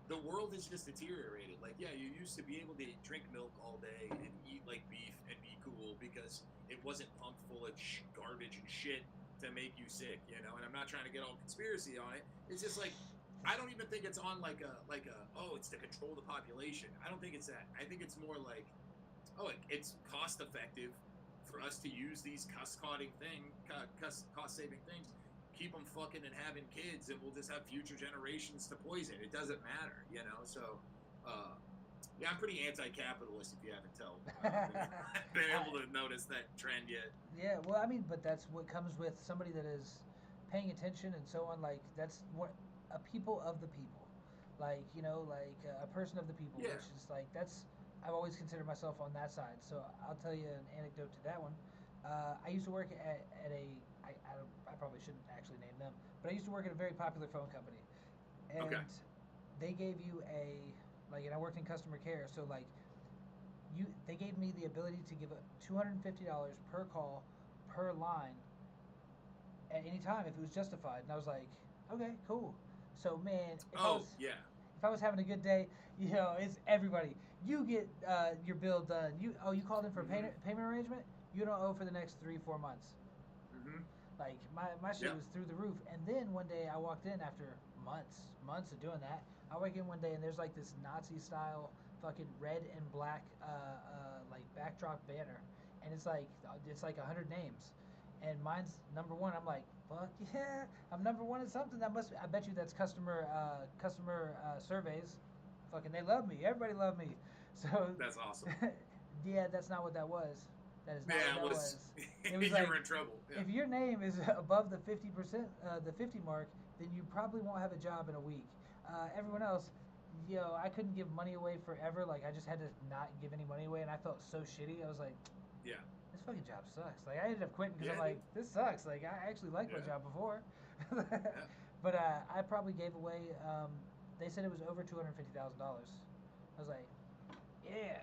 The world has just deteriorated. Like, yeah, you used to be able to drink milk all day and eat like beef and be cool because it wasn't pumped full of garbage and shit to make you sick, you know. And I'm not trying to get all conspiracy on it. It's just like I don't even think it's on like a oh, it's to control the population. I don't think it's that. I think it's more like it's cost effective for us to use these cost saving things. Keep them fucking and having kids, and we'll just have future generations to poison. It doesn't matter, you know. So, yeah, I'm pretty anti-capitalist. If you haven't told, been able to notice that trend yet. Yeah, well, I mean, but that's what comes with somebody that is paying attention and so on. Like that's what a people of the people, like you know, like a person of the people, Yeah. which is like that's. I've always considered myself on that side. So I'll tell you an anecdote to that one. I used to work at a I probably shouldn't actually name them, but I used to work at a very popular phone company, and Okay. they gave you and I worked in customer care, so like they gave me the ability to give $250 per call per line at any time if it was justified, and I was like, okay, cool. So man, Yeah. if I was having a good day, you know, it's everybody. You get your bill done. You called in for a payment arrangement. You don't owe for the next 3-4 months. Mm-hmm. Like my shit was through the roof. And then one day I walked in after months of doing that. I walk in one day and there's like this Nazi style fucking red and black like backdrop banner, and it's like 100 names, and mine's number one. I'm like, fuck yeah, I'm number one in something. That must be, I bet you that's customer surveys. Fucking they love me. Everybody loved me. So That's awesome. yeah, that's not what that was. That is not what that was. It was you like, were in trouble. Yeah. if your name is above the 50%, the 50 mark, then you probably won't have a job in a week. Everyone else, I couldn't give money away forever. Like I just had to not give any money away, and I felt so shitty. I was like, yeah, this fucking job sucks. Like I ended up quitting because Yeah, I'm like, this sucks. Like I actually liked my job before. Yeah. But I probably gave away. They said it was over $250,000. I was like, yeah,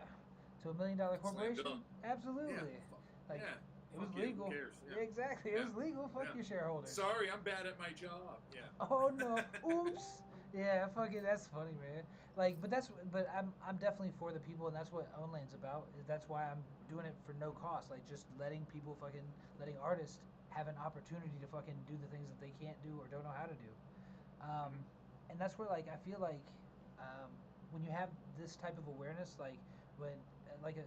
to $1 million corporation, absolutely. Yeah. Like Yeah. it was Fuck you, legal. who cares? Yeah, Yeah. exactly. It was legal. Fuck Yeah. your shareholders. Sorry, I'm bad at my job. Yeah. Oh no! Oops. Yeah, fuck it. That's funny, man. Like, but I'm definitely for the people, and that's what OwnLane's about. That's why I'm doing it for no cost. Like, just letting artists have an opportunity to fucking do the things that they can't do or don't know how to do. And that's where, like, I feel like when you have this type of awareness, like when like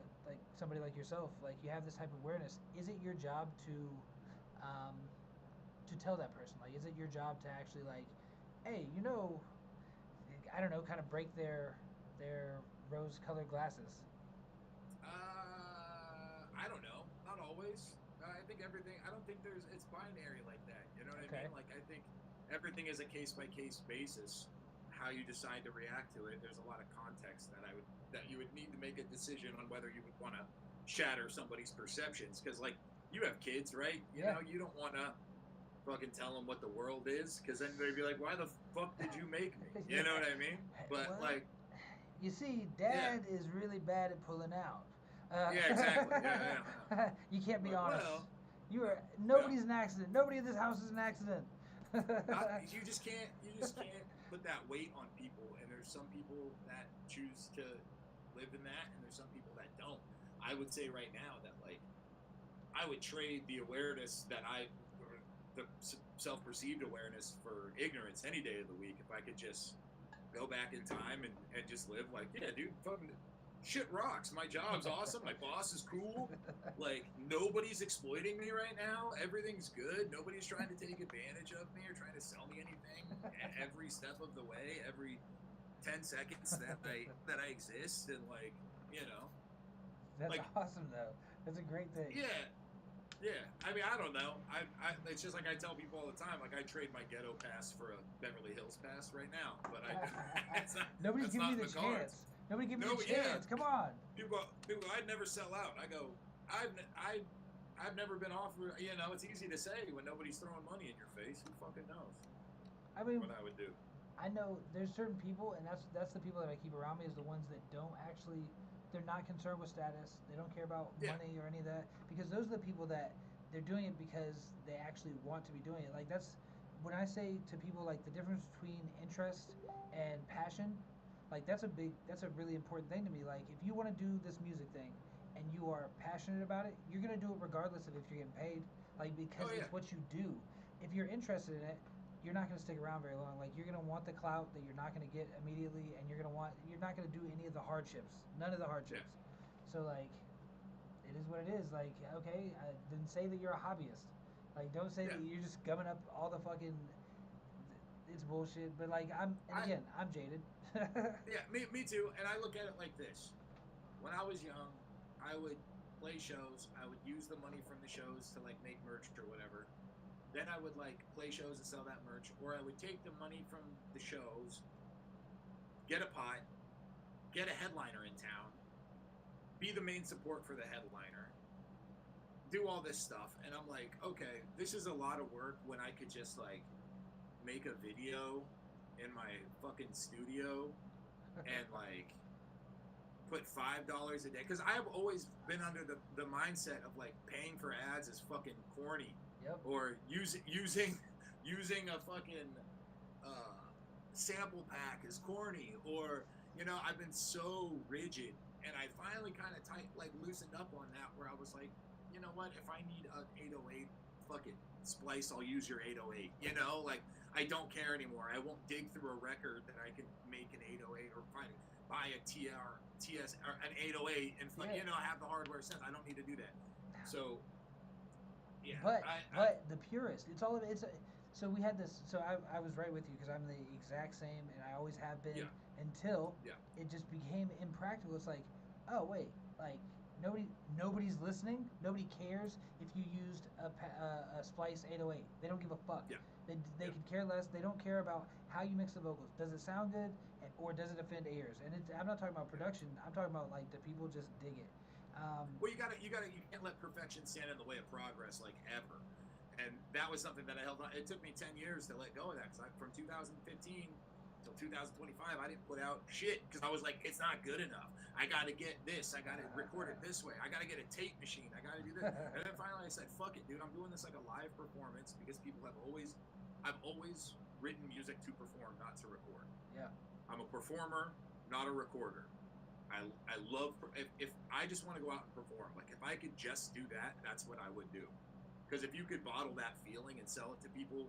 somebody like yourself, like you have this type of awareness, is it your job to tell that person? Like, is it your job to actually like, hey, I don't know, kind of break their rose-colored glasses? I don't know. Not always. I think everything. I don't think it's binary like that. You know what I mean? Like I think everything is a case-by-case basis. How you decide to react to it, there's a lot of context that you would need to make a decision on whether you would want to shatter somebody's perceptions. Because like you have kids, right? You know, you don't want to fucking tell them what the world is, because then they'd be like, why the fuck did you make me? You know what I mean? But like, you see, Dad is really bad at pulling out. Yeah, exactly. Yeah. You can't be honest. Well, nobody's an accident. Nobody in this house is an accident. You just can't put that weight on people, and there's some people that choose to live in that, and there's some people that don't. I would say right now that like I would trade the awareness that or the self-perceived awareness for ignorance any day of the week if I could just go back in time and just live like, yeah, dude, fucking shit rocks. My job's awesome. My boss is cool. Like, nobody's exploiting me right now. Everything's good. Nobody's trying to take advantage of me or trying to sell me anything every step of the way, every 10 seconds that I exist. And, like, you know. That's like, awesome, though. That's a great thing. Yeah. Yeah. I mean, I don't know. It's just like I tell people all the time, like, I trade my ghetto pass for a Beverly Hills pass right now. But Nobody's giving me the chance. Nobody give me the chance. Come on. People go, I'd never sell out. I go, I've never been offered. You know, it's easy to say when nobody's throwing money in your face. Who fucking knows? I mean, what I would do. I know there's certain people, and that's the people that I keep around me is the ones that don't actually. They're not concerned with status. They don't care about money or any of that, because those are the people that they're doing it because they actually want to be doing it. Like, that's when I say to people, like, the difference between interest and passion. Like, that's a really important thing to me. Like, if you want to do this music thing and you are passionate about it, you're going to do it regardless of if you're getting paid. Like, because it's what you do. If you're interested in it, you're not going to stick around very long. Like, you're going to want the clout that you're not going to get immediately, and you're not going to do any of the hardships. None of the hardships. So, like, it is what it is. Like, okay, then say that you're a hobbyist. Like, don't say that you're just gumming up all the fucking... It's bullshit, but, like, I'm jaded. Yeah, me too. And I look at it like this. When I was young, I would play shows. I would use the money from the shows to, like, make merch or whatever. Then I would, like, play shows and sell that merch. Or I would take the money from the shows, get a pot, get a headliner in town, be the main support for the headliner, do all this stuff. And I'm like, okay, this is a lot of work when I could just, like, make a video in my fucking studio and, like, put $5 a day. Because I've always been under the mindset of, like, paying for ads is fucking corny. Yep. Or using a fucking sample pack is corny. Or, you know, I've been so rigid, and I finally kind of loosened up on that, where I was like, you know what, if I need an 808 fucking splice, I'll use your 808. You know, like, I don't care anymore. I won't dig through a record that I can make an 808 or buy a TS or an 808 and you know, have the hardware sense. I don't need to do that. So yeah. But the purist, so we had this. So I was right with you, because I'm the exact same, and I always have been until it just became impractical. It's like, oh wait, like nobody's listening. Nobody cares if you used a Splice 808. They don't give a fuck. Yeah. They could care less. They don't care about how you mix the vocals. Does it sound good, or does it offend ears? And I'm not talking about production. I'm talking about, like, the people just dig it. Well, you can't let perfection stand in the way of progress, like, ever. And that was something that I held on. It took me 10 years to let go of that, because from 2015 till 2025, I didn't put out shit, because I was like, it's not good enough. I got to get this. I got to record it this way. I got to get a tape machine. I got to do this. And then finally I said, fuck it, dude. I'm doing this like a live performance, because I've always written music to perform, not to record. Yeah. I'm a performer, not a recorder. I love, if I just want to go out and perform, like, if I could just do that, that's what I would do. Because if you could bottle that feeling and sell it to people,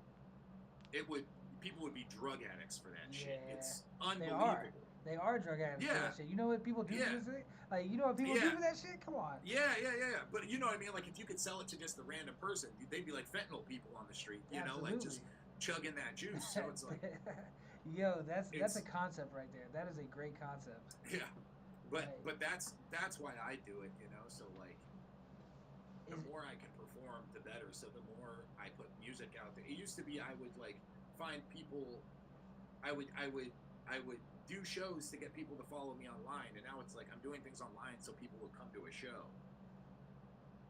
people would be drug addicts for that shit. It's unbelievable. They are drug addicts for that shit. You know what people do for this? Like, you know what people do for that shit? Come on. Yeah. But you know what I mean? Like, if you could sell it to just the random person, they'd be like fentanyl people on the street, you know, like, just chugging that juice. So it's like, yo, that's a concept right there. That is a great concept. Yeah. But that's why I do it, you know. So, like, the more I can perform, the better. So the more I put music out there. It used to be I would, like, find people. I would do shows to get people to follow me online, and now it's like I'm doing things online so people will come to a show.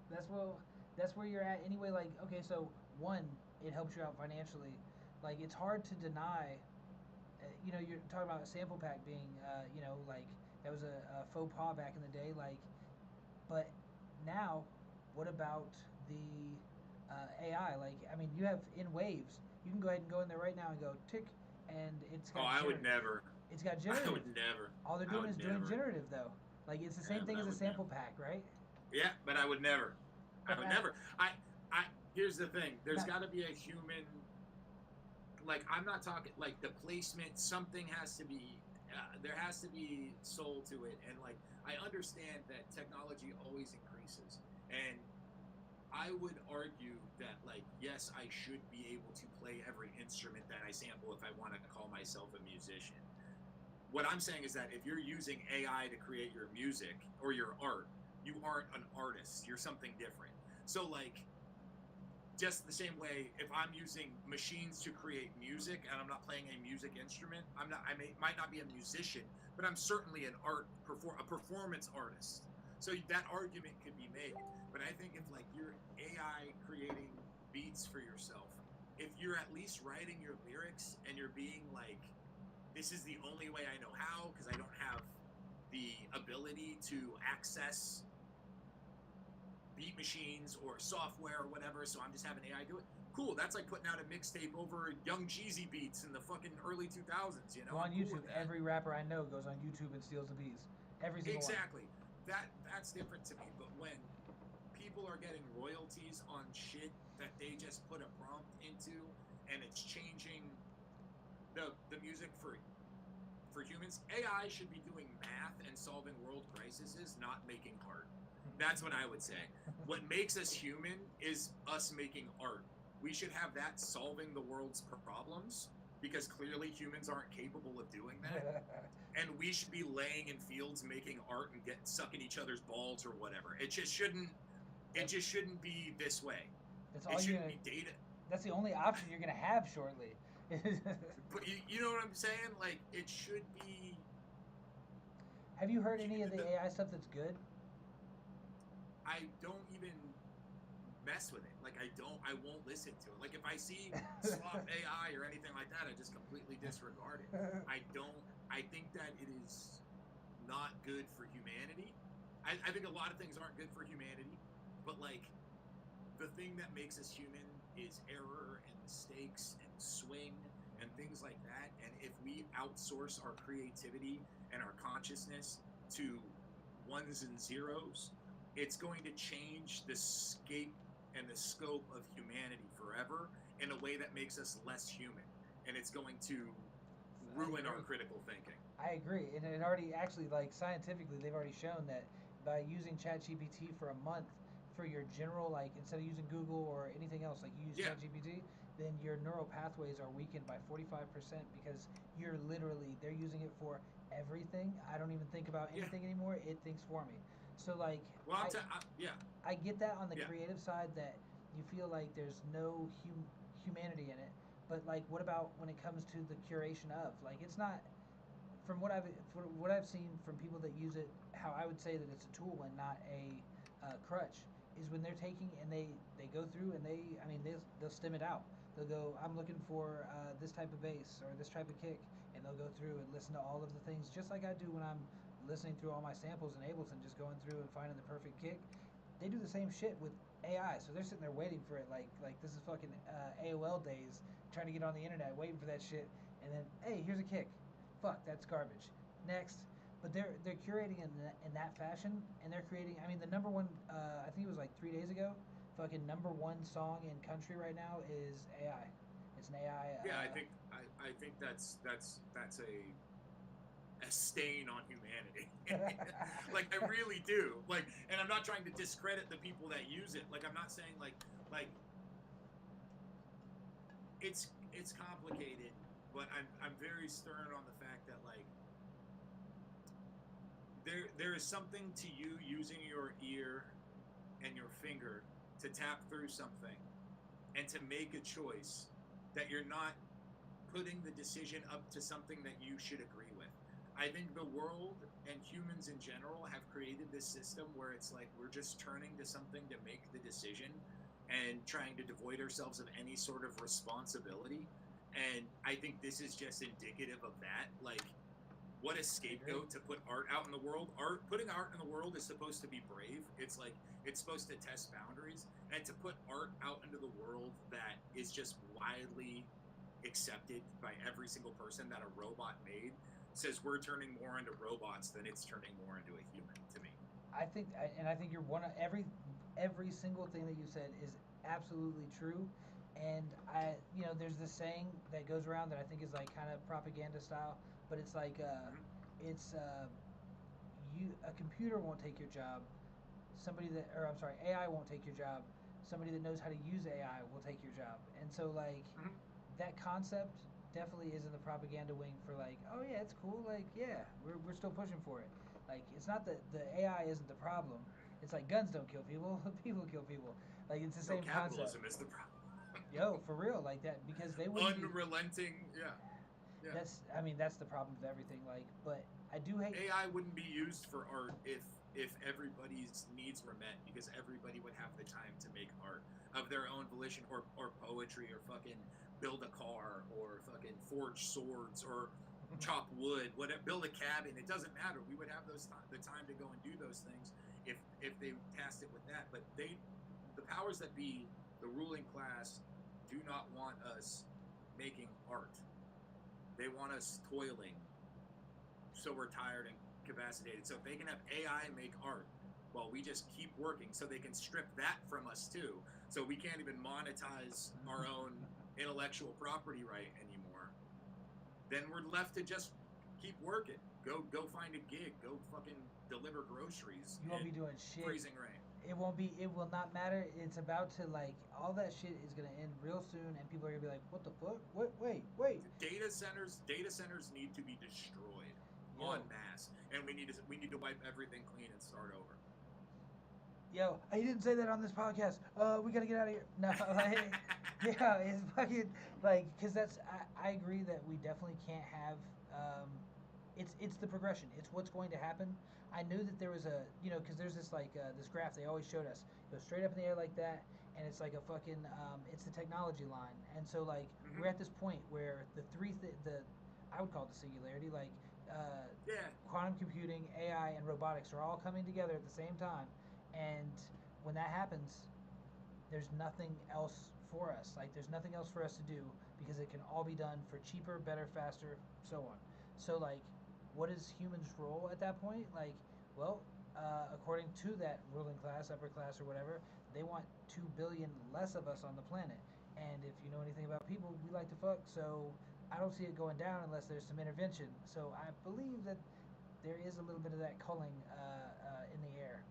That's where you're at anyway. Like, okay, so one, it helps you out financially. Like, it's hard to deny. You know, you're talking about a sample pack being, you know, like, that was a faux pas back in the day, like, but now, what about the AI? Like, I mean, you have in waves. You can go ahead and go in there right now and go tick, and it's got. I would never. It's got generative. I would never. All they're doing is doing generative, though. Like it's the same But thing I as a would never. sample pack, right? Yeah, but I would never. I would never. I. Here's the thing. There's Not, got to be a human. Like I'm not talking like the placement. Something has to be. There has to be soul to it, and like I understand that technology always increases, and I would argue that like yes, I should be able to play every instrument that I sample if I want to call myself a musician. What I'm saying is that if you're using AI to create your music or your art, you aren't an artist. You're something different. So like just the same way if I'm using machines to create music and I'm not playing a music instrument, might not be a musician, but I'm certainly a performance artist. So that argument could be made. But I think if like you're AI creating beats for yourself, if you're at least writing your lyrics and you're being like, this is the only way I know how because I don't have the ability to access beat machines or software or whatever, so I'm just having AI do it. Cool, that's like putting out a mixtape over Young Jeezy beats in the fucking early 2000s, you know? go on I'm cool YouTube. with that. Every rapper I know goes on YouTube and steals the beats. Every single Exactly. That's different to me. But when people are getting royalties on shit that they just put a prompt into and it's changing the music for humans, AI should be doing math and solving world crises, not making art. That's what I would say. What makes us human is us making art. We should have that solving the world's problems because clearly humans aren't capable of doing that. one. And we should be laying in fields making art and sucking each other's balls or whatever. It just shouldn't. It just shouldn't be this way. That's It all you're shouldn't gonna. be data. That's the only option you're gonna have shortly. But you know what I'm saying? Like it should be. Have you heard any of the AI stuff that's good? I don't even mess with it. Like I won't listen to it. Like if I see sloth AI or anything like that, I just completely disregard it. I think that it is not good for humanity. I think a lot of things aren't good for humanity, but like the thing that makes us human is error and mistakes and swing and things like that. And if we outsource our creativity and our consciousness to ones and zeros, it's going to change the scape and the scope of humanity forever in a way that makes us less human. And it's going to ruin our critical thinking. I agree, and it already actually like scientifically they've already shown that by using ChatGPT for a month for your general like instead of using Google or anything else like you use ChatGPT, then your neural pathways are weakened by 45% because you're literally they're using it for everything. I don't even think about anything anymore. It thinks for me. So like well, I get that on the creative side that you feel like there's no humanity in it, but like what about when it comes to the curation of like it's not from what I've seen from people that use it, how I would say that it's a tool and not a crutch is when they're taking and they go through and they'll stem it out. They'll go, I'm looking for this type of bass or this type of kick, and they'll go through and listen to all of the things just like I do when I'm listening through all my samples in Ableton, just going through and finding the perfect kick. They do the same shit with AI, so they're sitting there waiting for it like this is fucking AOL days, trying to get on the internet, waiting for that shit, and then hey, here's a kick. Fuck, that's garbage. Next, but they're curating in that fashion, and they're creating. I mean, the number one, I think it was like 3 days ago, fucking number one song in country right now is AI. It's an AI. I think that's a stain on humanity. Like I really do. Like, and I'm not trying to discredit the people that use it. Like I'm not saying like it's complicated, but I'm very stern on the fact that like there is something to you using your ear and your finger to tap through something and to make a choice that you're not putting the decision up to something that you should agree with. I think the world and humans in general have created this system where it's like we're just turning to something to make the decision and trying to devoid ourselves of any sort of responsibility. And I think this is just indicative of that. Like, what a scapegoat to put art out in the world. Putting art in the world is supposed to be brave. It's like it's supposed to test boundaries, and to put art out into the world that is just widely accepted by every single person that a robot made says we're turning more into robots than it's turning more into a human to me. I think you're one of every single thing that you said is absolutely true. And there's this saying that goes around that I think is like kind of propaganda style, but it's like it's a computer won't take your job. AI won't take your job. Somebody that knows how to use AI will take your job. And so like that concept definitely is in the propaganda wing for like, oh yeah, it's cool. Like yeah, we're still pushing for it. Like it's not that the AI isn't the problem. It's like guns don't kill people, people kill people. Like it's the same capitalism concept. is the problem. Yo, for real, like that because they wouldn't unrelenting. Yeah. That's the problem with everything. Like, but I do hate AI wouldn't be used for art if everybody's needs were met, because everybody would have the time to make art of their own volition, or poetry, or fucking build a car, or fucking forge swords, or chop wood, whatever, build a cabin. It doesn't matter. We would have the time to go and do those things if they tasked it with that. But the powers that be, the ruling class, do not want us making art. They want us toiling, so we're tired and capacitated. So if they can have AI make art while we just keep working, so they can strip that from us too, so we can't even monetize our own intellectual property right anymore, then we're left to just keep working. Go find a gig. Go fucking deliver groceries. You won't be doing shit. Freezing rain. It will not matter. It's about to, like, all that shit is going to end real soon, and people are going to be like, what the fuck? What? Wait. Data centers need to be destroyed en masse, and we need to wipe everything clean and start over. Yo, I didn't say that on this podcast. We got to get out of here. No, like, yeah, it's fucking, like, because I agree that we definitely can't have, it's the progression. It's what's going to happen. I knew that there was because there's this like this graph they always showed us. It goes straight up in the air like that, and it's like a fucking it's the technology line. And so like we're at this point where I would call it the singularity, like quantum computing, AI, and robotics are all coming together at the same time. And when that happens, there's nothing else for us. Like there's nothing else for us to do because it can all be done for cheaper, better, faster, so on. So like, what is humans' role at that point? Like, well, according to that ruling class, upper class, or whatever, they want 2 billion less of us on the planet. And if you know anything about people, we like to fuck. So I don't see it going down unless there's some intervention. So I believe that there is a little bit of that culling in the air,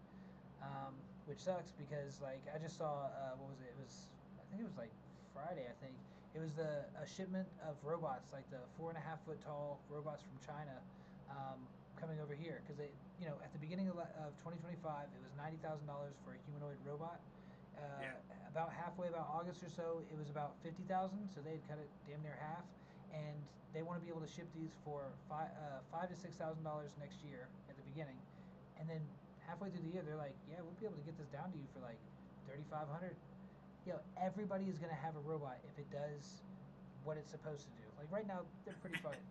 which sucks because like I just saw what was it? I think it was like Friday. I think it was a shipment of robots, like the 4.5 foot tall robots from China, coming over here because they, at the beginning of 2025, it was $90,000 for a humanoid robot. About halfway, about August or so, it was about 50,000. So they had cut it damn near half, and they want to be able to ship these for $5,000 to $6,000 next year at the beginning, and then halfway through the year, they're like, yeah, we'll be able to get this down to you for like 3,500. Everybody is gonna have a robot if it does what it's supposed to do. Like right now, they're pretty fucking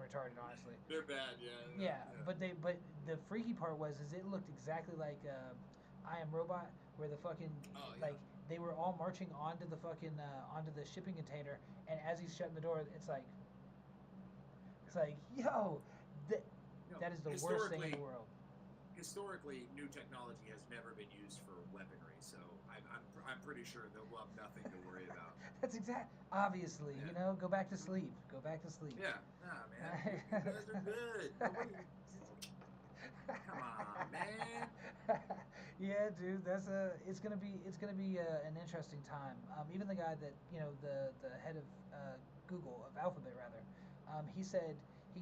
retarded, honestly. They're bad, yeah. But the freaky part is it looked exactly like I Am Robot, where the fucking like they were all marching onto the fucking onto the shipping container, and as he's shutting the door, it's like yo, that is the worst thing in the world. Historically, new technology has never been used for weaponry, so I'm pretty sure they'll have nothing to worry about. That's obviously, go back to sleep. Go back to sleep. Yeah, nah, man, you guys are good. Come on, man. Yeah, dude, it's gonna be an interesting time. Even the guy that the head of Google, of Alphabet rather, he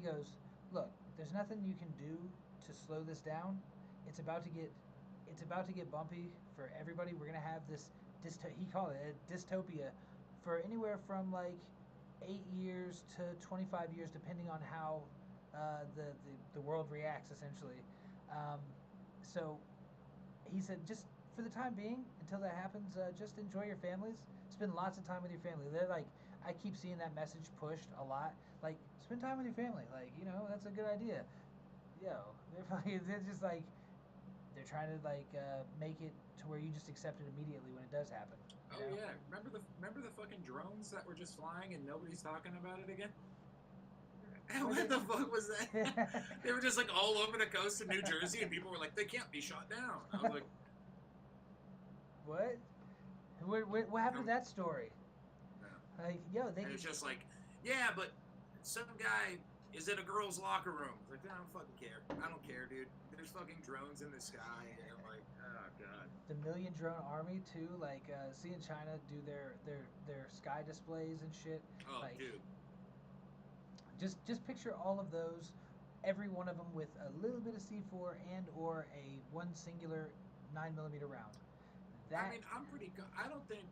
goes, look, there's nothing you can do to slow this down. It's about to get bumpy for everybody. We're gonna have this he called it a dystopia for anywhere from like 8 years to 25 years, depending on how the world reacts, essentially. So he said, just for the time being, until that happens, just enjoy your families. Spend lots of time with your family. They're like, I keep seeing that message pushed a lot. Like, spend time with your family. Like, that's a good idea. Yo, they're just like, they're trying to like make it to where you just accept it immediately when it does happen. Yeah, remember the fucking drones that were just flying and nobody's talking about it again? And what the fuck was that? They were just like all over the coast of New Jersey, and people were like, they can't be shot down. I was like, what? What happened to that story? Yeah. Like, yo, they. And it's just like, yeah, but some guy is in a girl's locker room. It's like, I don't fucking care. I don't care, dude. There's fucking drones in the sky, and I'm like, oh god. The Million Drone Army too, like seeing China do their sky displays and shit. Oh, like, dude. Just picture all of those, every one of them with a little bit of C4 and or a one singular 9mm round. I mean, I'm pretty. I don't think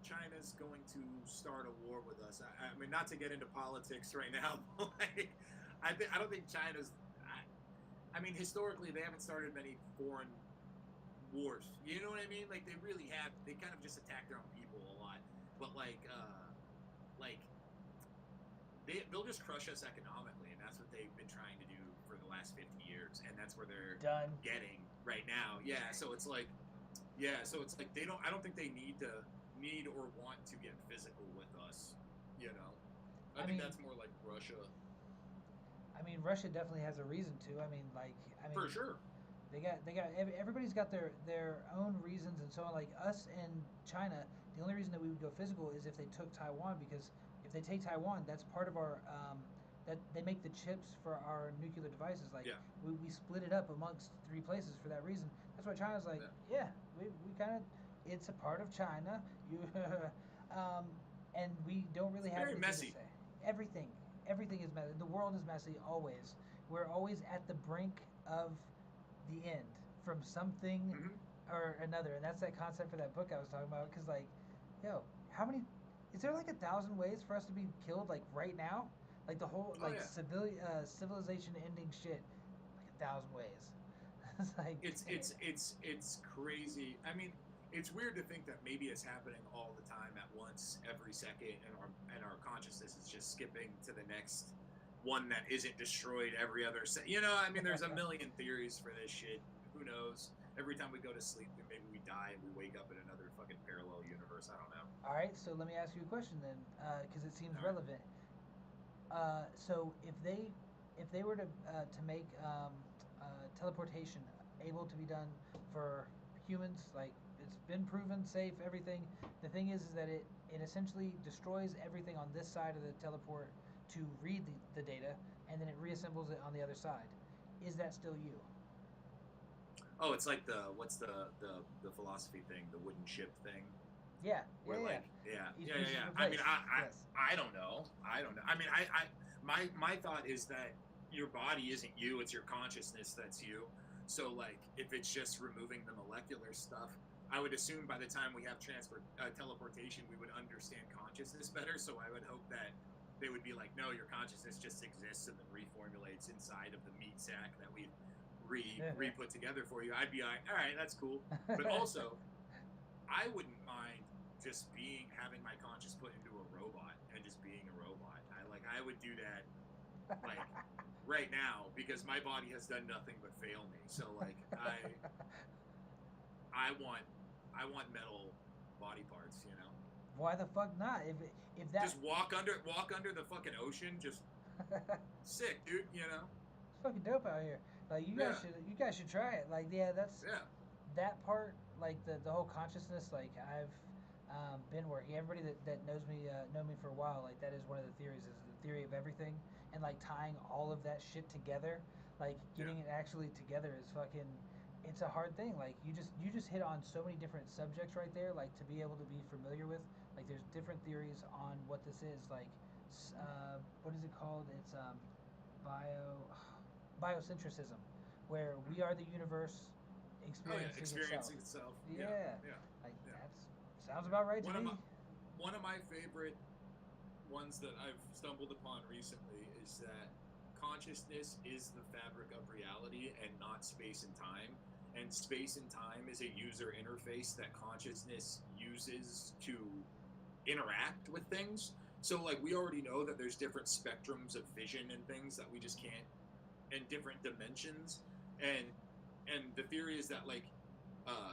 China's going to start a war with us. I mean, not to get into politics right now, but like, I don't think China's. I mean, historically, they haven't started many foreign wars. You know what I mean? Like, they really have. They kind of just attack their own people a lot. But they'll just crush us economically, and that's what they've been trying to do for the last 50 years, and that's where they're getting right now. Yeah. So it's like. Yeah, so it's like they don't. I don't think they need or want to get physical with us. You know, I think that's more like Russia. I mean, Russia definitely has a reason to. I mean, for sure. They got everybody's got their own reasons and so on. Like us and China, the only reason that we would go physical is if they took Taiwan, because if they take Taiwan, that's part of our that they make the chips for our nuclear devices. Like we split it up amongst 3 places for that reason. That's why China's like, we kind of, it's a part of China. And we don't really have anything messy. to say. Everything is messy. The world is messy always. We're always at the brink of the end from something or another, and that's that concept for that book I was talking about. Because like, yo, how many? Is there like 1,000 ways for us to be killed like right now? Like the whole civilization-ending shit, like 1,000 ways. It's like it's crazy. I mean, it's weird to think that maybe it's happening all the time at once, every second, and our consciousness is just skipping to the next one that isn't destroyed every other second. You know, I mean, there's a million theories for this shit. Who knows? Every time we go to sleep, maybe we die and we wake up in another fucking parallel universe. I don't know. All right, so let me ask you a question then, because it seems relevant. So if they were to make teleportation able to be done for humans, like it's been proven safe, everything. The thing is that it essentially destroys everything on this side of the teleport to read the data, and then it reassembles it on the other side. Is that still you? Oh, it's like what's the philosophy thing, the wooden ship thing. Yeah. Where I mean, I don't know. I mean, my thought is that your body isn't you; it's your consciousness that's you. So, like, if it's just removing the molecular stuff, I would assume by the time we have teleportation, we would understand consciousness better. So I would hope that they would be like, no, your consciousness just exists and then reformulates inside of the meat sack that we re-put together for you. I'd be like, all right, that's cool. But also, I wouldn't mind just having my conscious put into a robot and just being a robot. I would do that, like, right now, because my body has done nothing but fail me. So, like, I want metal body parts, you know. Why the fuck not? If that just walk under the fucking ocean, just sick, dude. You know. It's fucking dope out here. Like you guys should try it. Like that part, like the whole consciousness. Like I've been working. Everybody that knows me know me for a while. Like that is one of the theories. Is the theory of everything, and like tying all of that shit together. Like getting it actually together is fucking. It's a hard thing. Like you just hit on so many different subjects right there. Like to be able to be familiar with. Like there's different theories on what this is. Like what is it called? It's biocentrism, where we are the universe experiencing itself. Like that sounds about right to me. One of my favorite ones that I've stumbled upon recently is that consciousness is the fabric of reality and not space and time. And space and time is a user interface that consciousness uses to interact with things. So, like, we already know that there's different spectrums of vision and things that we just can't, and different dimensions. And the theory is that, like,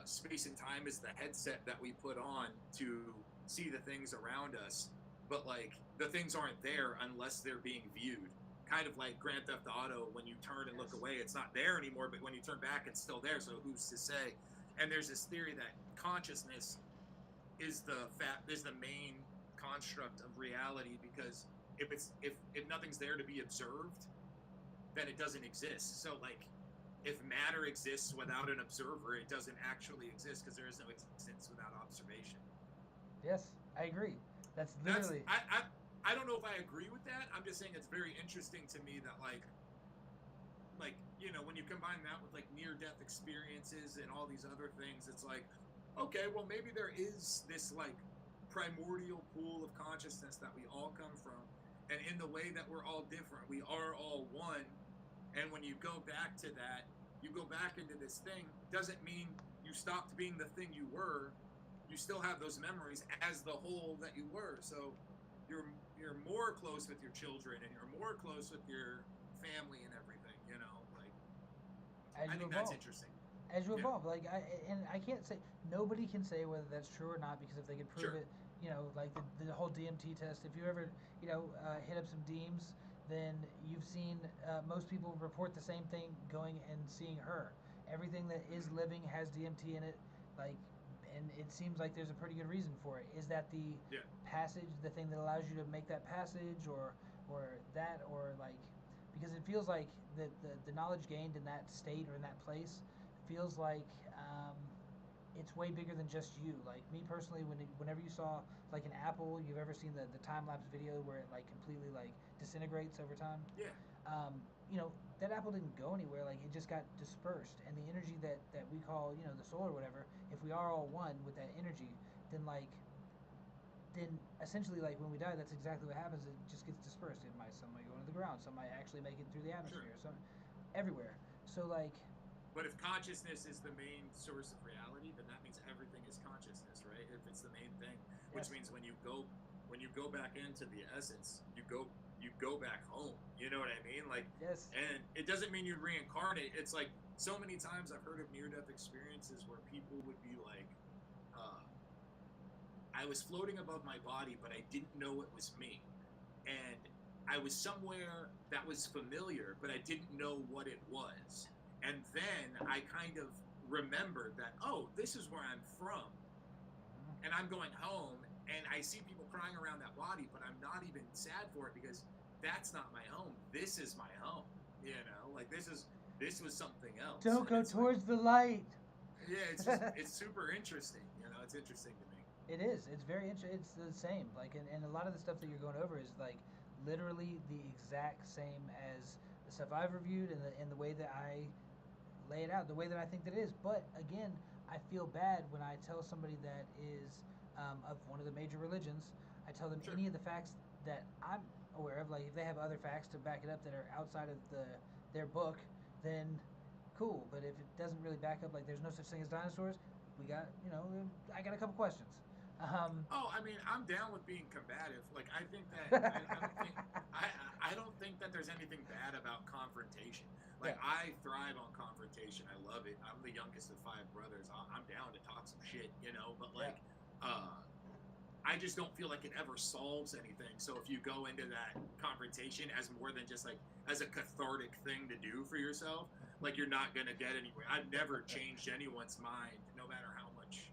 space and time is the headset that we put on to see the things around us. But, like, the things aren't there unless they're being viewed. kind of like Grand Theft Auto, when you turn and look away, it's not there anymore, but when you turn back, it's still there. So who's to say? And there's this theory that consciousness is the main construct of reality, because if nothing's there to be observed, then it doesn't exist. So like, if matter exists without an observer, it doesn't actually exist, because there is no existence without observation. Yes, I agree. That's literally. I don't know if I agree with that. I'm just saying it's very interesting to me that like you know, when you combine that with like near-death experiences and all these other things, it's like, okay, well maybe there is this like primordial pool of consciousness that we all come from, and in the way that we're all different, we are all one. And when you go back to that, you go back into this thing, doesn't mean you stopped being the thing you were. You still have those memories as the whole that you were. So you're more close with your children, and you're more close with your family and everything, you know, like, I think that's interesting. As you evolve, like, I can't say, nobody can say whether that's true or not, because if they could prove it, you know, like the whole DMT test, if you ever, you know, hit up some Deems, then you've seen most people report the same thing going and seeing her. Everything that is living has DMT in it, like, and it seems like there's a pretty good reason for it. Is that the passage, the thing that allows you to make that passage, or that, or like, because it feels like the knowledge gained in that state or in that place feels like it's way bigger than just you. Like me personally, whenever you saw like an apple, you've ever seen the time-lapse video where it like completely like disintegrates over time? Yeah. You know, that apple didn't go anywhere, like it just got dispersed, and the energy that we call, you know, the soul or whatever, if we are all one with that energy, then essentially, like when we die, that's exactly what happens. It just gets dispersed. Some might go into the ground, some might actually make it through the atmosphere, some everywhere. So like, but if consciousness is the main source of reality, then that means everything is consciousness, right? If it's the main thing, which means when you go back into the essence, you go back home. You know what I mean? Like, and it doesn't mean you reincarnate. It's like, so many times I've heard of near-death experiences where people would be like, I was floating above my body, but I didn't know it was me. And I was somewhere that was familiar, but I didn't know what it was. And then I kind of remembered that, oh, this is where I'm from. And I'm going home, and I see people crying around that body, but I'm not even sad for it, because that's not my home. This is my home. You know, like this was something else. Don't go towards the light. Yeah, it's just, it's super interesting. You know, it's interesting to me. It is. It's very interesting. It's the same. Like, and a lot of the stuff that you're going over is like literally the exact same as the stuff I've reviewed, and the way that I lay it out, the way that I think that it is. But again, I feel bad when I tell somebody that is of one of the major religions. I tell them any of the facts that I'm aware of. Like, if they have other facts to back it up that are outside of their book, then cool. But if it doesn't really back up, like there's no such thing as dinosaurs, we got, you know, I got a couple questions. I mean, I'm down with being combative. Like, I think that I don't think that there's anything bad about confrontation. Like, I thrive on confrontation. I love it. I'm the youngest of 5 brothers. I'm down to talk some shit, you know. But like, I just don't feel like it ever solves anything. So if you go into that confrontation as more than just like as a cathartic thing to do for yourself, like, you're not gonna get anywhere. I've never changed anyone's mind, no matter how much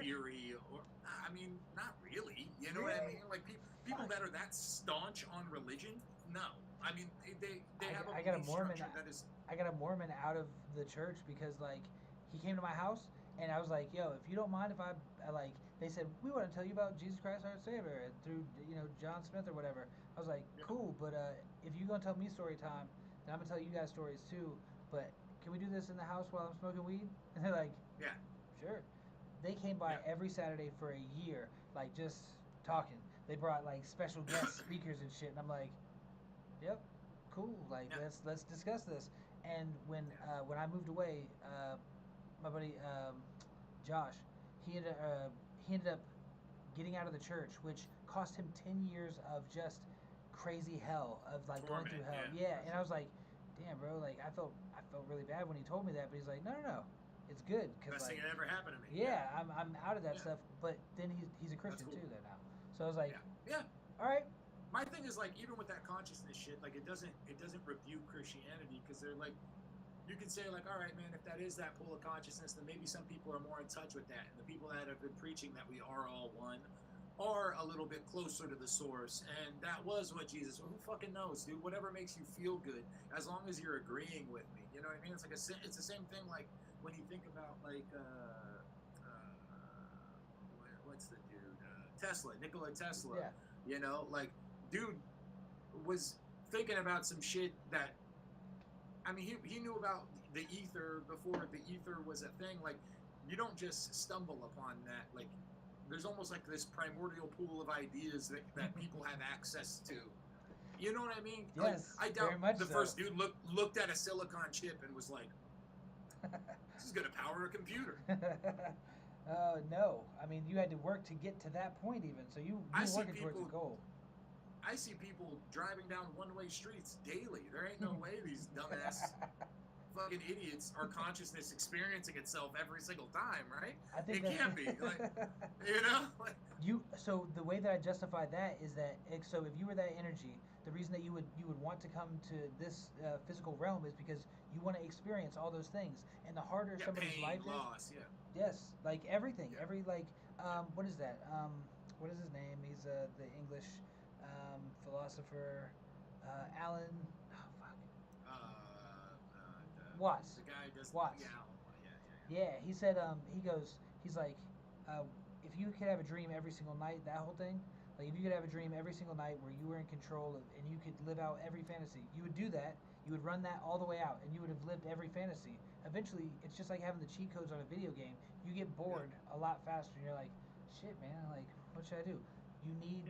theory or. I mean, not really. You know what I mean? Like, people that are that staunch on religion, no. I mean, they have a belief structure that is. I got a Mormon out of the church because, like, he came to my house, and I was like, yo, if you don't mind if I like, they said, we want to tell you about Jesus Christ our Savior through, you know, John Smith or whatever. I was like, cool, but if you're going to tell me story time, then I'm going to tell you guys stories too, but can we do this in the house while I'm smoking weed? And they're like, sure. They came by every Saturday for a year, like, just talking. They brought like special guest speakers and shit, and I'm like, yep, cool. Like, let's discuss this. And when I moved away, my buddy Josh, he ended up getting out of the church, which cost him 10 years of just crazy hell, of like going through hell. And I was like, damn, bro, like I felt really bad when he told me that, but he's like, no. It's good, because best thing that ever happened to me. Yeah, I'm out of that stuff. But then he's a Christian too, there now. So I was like, all right. My thing is like even with that consciousness shit, like it doesn't rebuke Christianity because they're like, you can say like, all right, man, if that is that pool of consciousness, then maybe some people are more in touch with that, and the people that have been preaching that we are all one are a little bit closer to the source, and that was what Jesus. Well, who fucking knows, dude? Whatever makes you feel good, as long as you're agreeing with me. You know what I mean? It's like it's the same thing. Like when you think about like what's the dude? Tesla, Nikola Tesla. Yeah. You know, like dude was thinking about some shit that. I mean, he knew about the ether before the ether was a thing. Like, you don't just stumble upon that. Like, there's almost like this primordial pool of ideas that people have access to. You know what I mean? Yes, like, I doubt the first dude looked at a silicon chip and was like, this is going to power a computer. No. I mean, you had to work to get to that point even. So you working towards a goal. I see people driving down one-way streets daily. There ain't no way these dumbass fucking idiots are consciousness experiencing itself every single time, right? I think it can't be. Like, you know? Like, so the way that I justify that is that so if you were that energy, the reason that you would want to come to this physical realm is because you want to experience all those things. And the harder somebody's pain, life loss, is, yeah. yes, like everything, Yeah. every like what is that? What is his name? He's the English philosopher, Alan. Oh fuck. Watts. The guy does. Watts. Yeah. He said. He's like, if you could have a dream every single night, that whole thing. Like, if you could have a dream every single night where you were in control of, and you could live out every fantasy, you would do that. You would run that all the way out, and you would have lived every fantasy. Eventually, it's just like having the cheat codes on a video game. You get bored a lot faster, and you're like, shit, man. Like, what should I do? You need.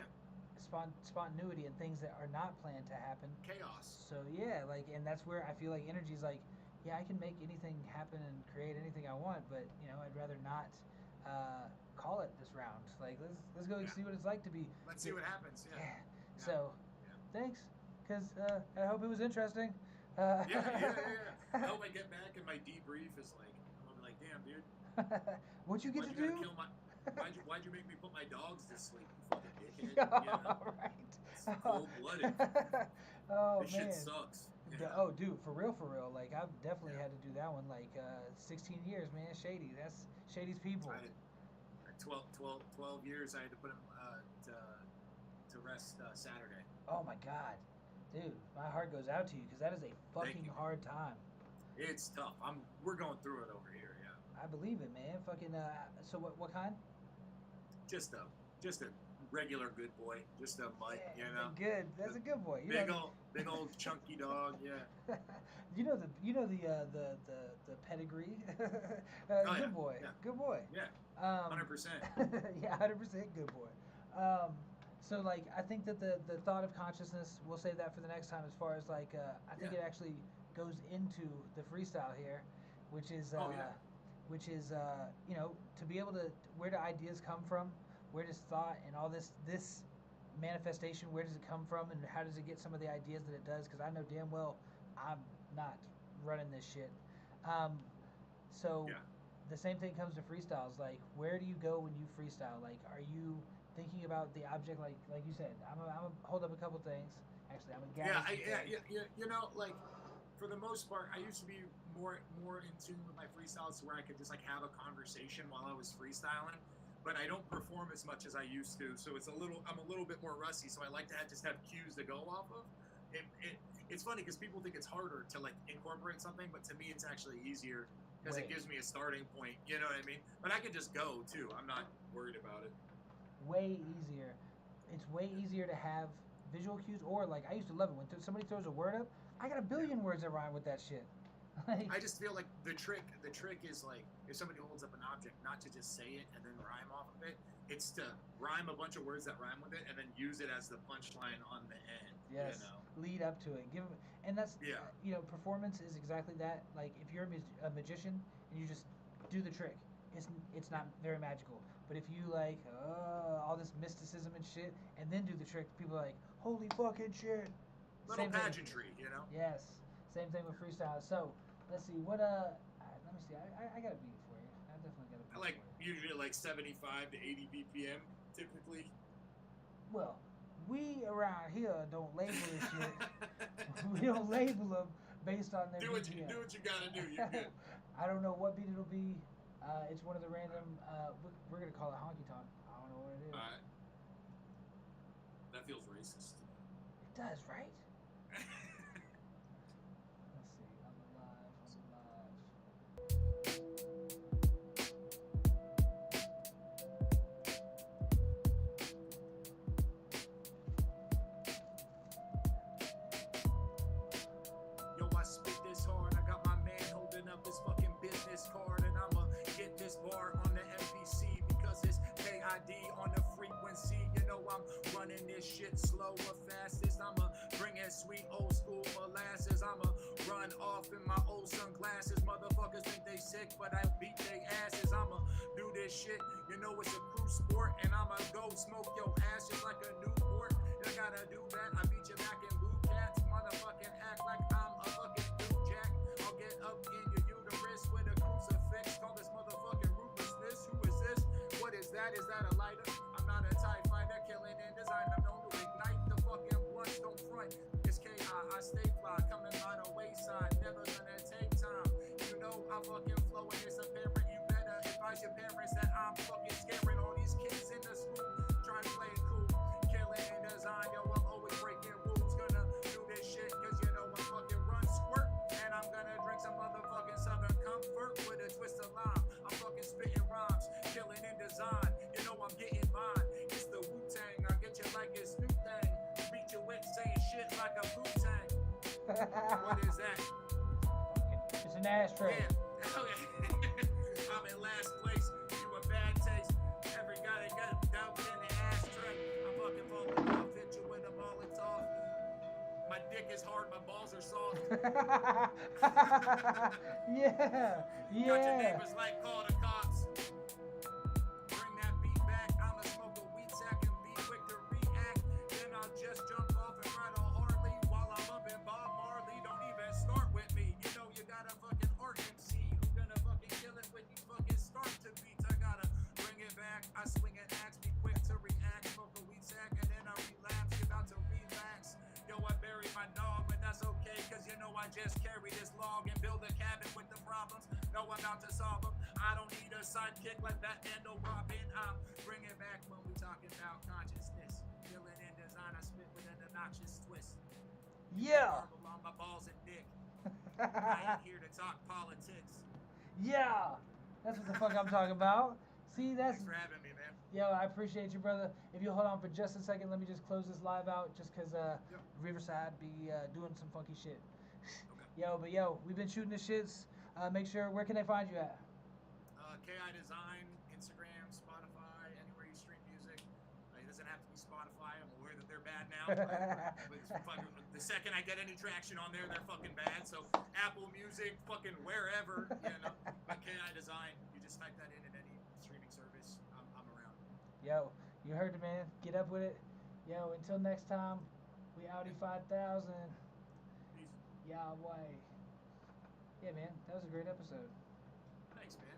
Spontaneity and things that are not planned to happen. Chaos. So yeah, like, and that's where I feel like energy's like, yeah, I can make anything happen and create anything I want, but you know, I'd rather not call it this round. Like, let's go see what it's like to be. Let's see what happens. Yeah. So, thanks, because I hope it was interesting. Yeah. I hope I get back and my debrief is like, I'm like, damn, dude. What you get to do? Why'd you make me put my dogs to sleep, you fucking dickhead? Right. It's cold-blooded. This shit sucks. Yeah. Oh, dude, for real. Like, I've definitely had to do that one. Like, 16 years, man. Shady. That's Shady's people. 12 years. I had to put him to rest Saturday. Oh my God, dude, my heart goes out to you because that is a fucking hard time. It's tough. We're going through it over here. Yeah. I believe it, man. Fucking. So what kind? Just a regular good boy, just a mutt, you know. Good. That's a good boy. Big old chunky dog, yeah. You know the pedigree. Good boy. Yeah. Good boy. Yeah. 100%. Yeah, 100% good boy. So like I think that the thought of consciousness, we'll save that for the next time. As far as like I think it actually goes into the freestyle here, which is you know, to be able to, where do ideas come from, where does thought and all this manifestation, where does it come from, and how does it get some of the ideas that it does? Because I know damn well I'm not running this shit. The same thing comes to freestyles. Like, where do you go when you freestyle? Like, are you thinking about the object? Like you said, I'm gonna hold up a couple things. Actually, I'm gonna gather. Yeah. You know, like, for the most part, I used to be more in tune with my freestyles to where I could just like have a conversation while I was freestyling, but I don't perform as much as I used to, so I'm a little bit more rusty. So I like to just have cues to go off of. It's funny because people think it's harder to like incorporate something, but to me it's actually easier because it gives me a starting point. You know what I mean? But I can just go too. I'm not worried about it. Way easier. It's way easier to have visual cues, or like I used to love it when somebody throws a word up. I got a billion words that rhyme with that shit. Like, I just feel like the trick is like if somebody holds up an object, not to just say it and then rhyme off of it. It's to rhyme a bunch of words that rhyme with it and then use it as the punchline on the end. Yes. You know? Lead up to it. And that's you know, performance is exactly that. Like if you're a magician and you just do the trick, it's not very magical. But if you like all this mysticism and shit and then do the trick, people are like, holy fucking shit. Little pageantry, you know? Yes. Same thing with freestyle. So, let's see. Let me see. I got a beat for you. I definitely got a beat. I like usually like 75 to 80 BPM typically. Well, we around here don't label this shit. We don't label them based on their do what you gotta do. You're good. I don't know what beat it'll be. It's one of the random. We're gonna call it honky tonk. I don't know what it is. All right. That feels racist. It does, right? Let's see. I'm alive. Yo, I spit this hard. I got my man holding up his fucking business card, and I'ma get this bar on the MPC because it's KID on the frequency. You know I'm running this shit slow or fastest. I'ma bring in sweet old school molasses. I'ma run off in my old sunglasses. Motherfuckers think they sick, but I beat they asses. I'ma do this shit. You know it's a crew sport, and I'ma go smoke your ass just like a Newport. And I gotta do that. I beat you back in blue cats. Motherfucking act like I'm a fucking new jack. I'll get up in your uterus with a crucifix. Call this motherfucking ruthlessness. Who is this? What is that? Is that a lighter? I'm not a TIE fighter, killing in design. I'm known to ignite the fucking blunts. Don't front. It's KI. I stay fly, coming by the wayside. Never gonna take time. You know I'm fucking flowing. It's apparent. You better advise your parents that I'm fucking scaring all these kids in the school. Trying to play it cool. Killing in design. Yo, I'm always breaking rules. Gonna do this shit cause you know I'm fucking run squirt. And I'm gonna drink some motherfucking Southern Comfort with a twist of lime. I'm fucking spitting rhymes. Killing in design. You know I'm getting mine. It's the Wu-Tang. I'll get you like it's new thing. Beat you with saying shit like a Wu-Tang. What is that? It's an ashtray. Yeah. I'm in last place. You a bad taste. Every guy that got down in the ashtray. I'm fucking falling off. Hit you with a ball and off. My dick is hard. My balls are soft. Yeah. Got your neighbors like call the cops. Bring that beat back. I'ma smoke a weed sack and be quick to react. Then I'll just jump off and ride on Harley while I'm up in Bob Marley. Don't even start with me. You know you got a fucking art MC. Who gonna fucking kill it with these fucking start to beats? I gotta bring it back. I swing an axe, be quick to react. Smoke a weed sack and then I relapse. You're about to relax. Yo, I buried my dog, but that's okay, cause you know I just carry this log and build a cabin with the problems. No, I'm out to solve them. I don't need a sidekick like Batman or Robin. I'm bringing back when we talking about consciousness. Killing in design, I spit with an obnoxious twist. Yeah. Marble on my balls and dick. I ain't here to talk politics. Yeah. That's what the fuck I'm talking about. See, that's. Thanks for having me, man. Yo, I appreciate you, brother. If you hold on for just a second, let me just close this live out, just cause Yep. Riverside be doing some funky shit. Okay. Yo, we've been shooting the shits. Make sure, where can they find you at? KI Design, Instagram, Spotify, anywhere you stream music. It doesn't have to be Spotify. I'm aware that they're bad now. But it's fucking, the second I get any traction on there, they're fucking bad. So Apple Music, fucking wherever, you know. But KI Design, you just type that in any streaming service. I'm around. Yo, you heard it, man. Get up with it. Yo, until next time, we Audi 5000. Peace. Yeah, boy. Yeah, man, that was a great episode. Thanks, man.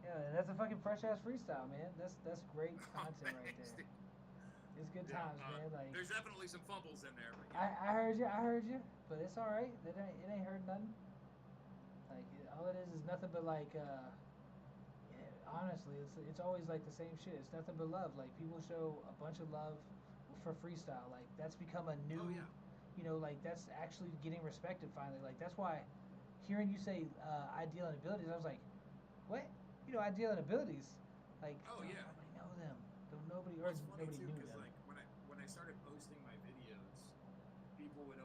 Yeah, that's a fucking fresh ass freestyle, man. That's great content right Thanks, there. dude. It's good times, man. Like There's definitely some fumbles in there. But I heard you, but it's all right. It ain't hurt nothing. Like all it is nothing but like honestly, it's always like the same shit. It's nothing but love. Like people show a bunch of love for freestyle. Like that's become a new, Oh, yeah. you know, like that's actually getting respected finally. Like that's why hearing you say ideal and abilities, I was like, what? You know, ideal and abilities. Like Oh, yeah. nobody know them. Nobody It's funny nobody too, knew because them. like when I started posting my videos, people would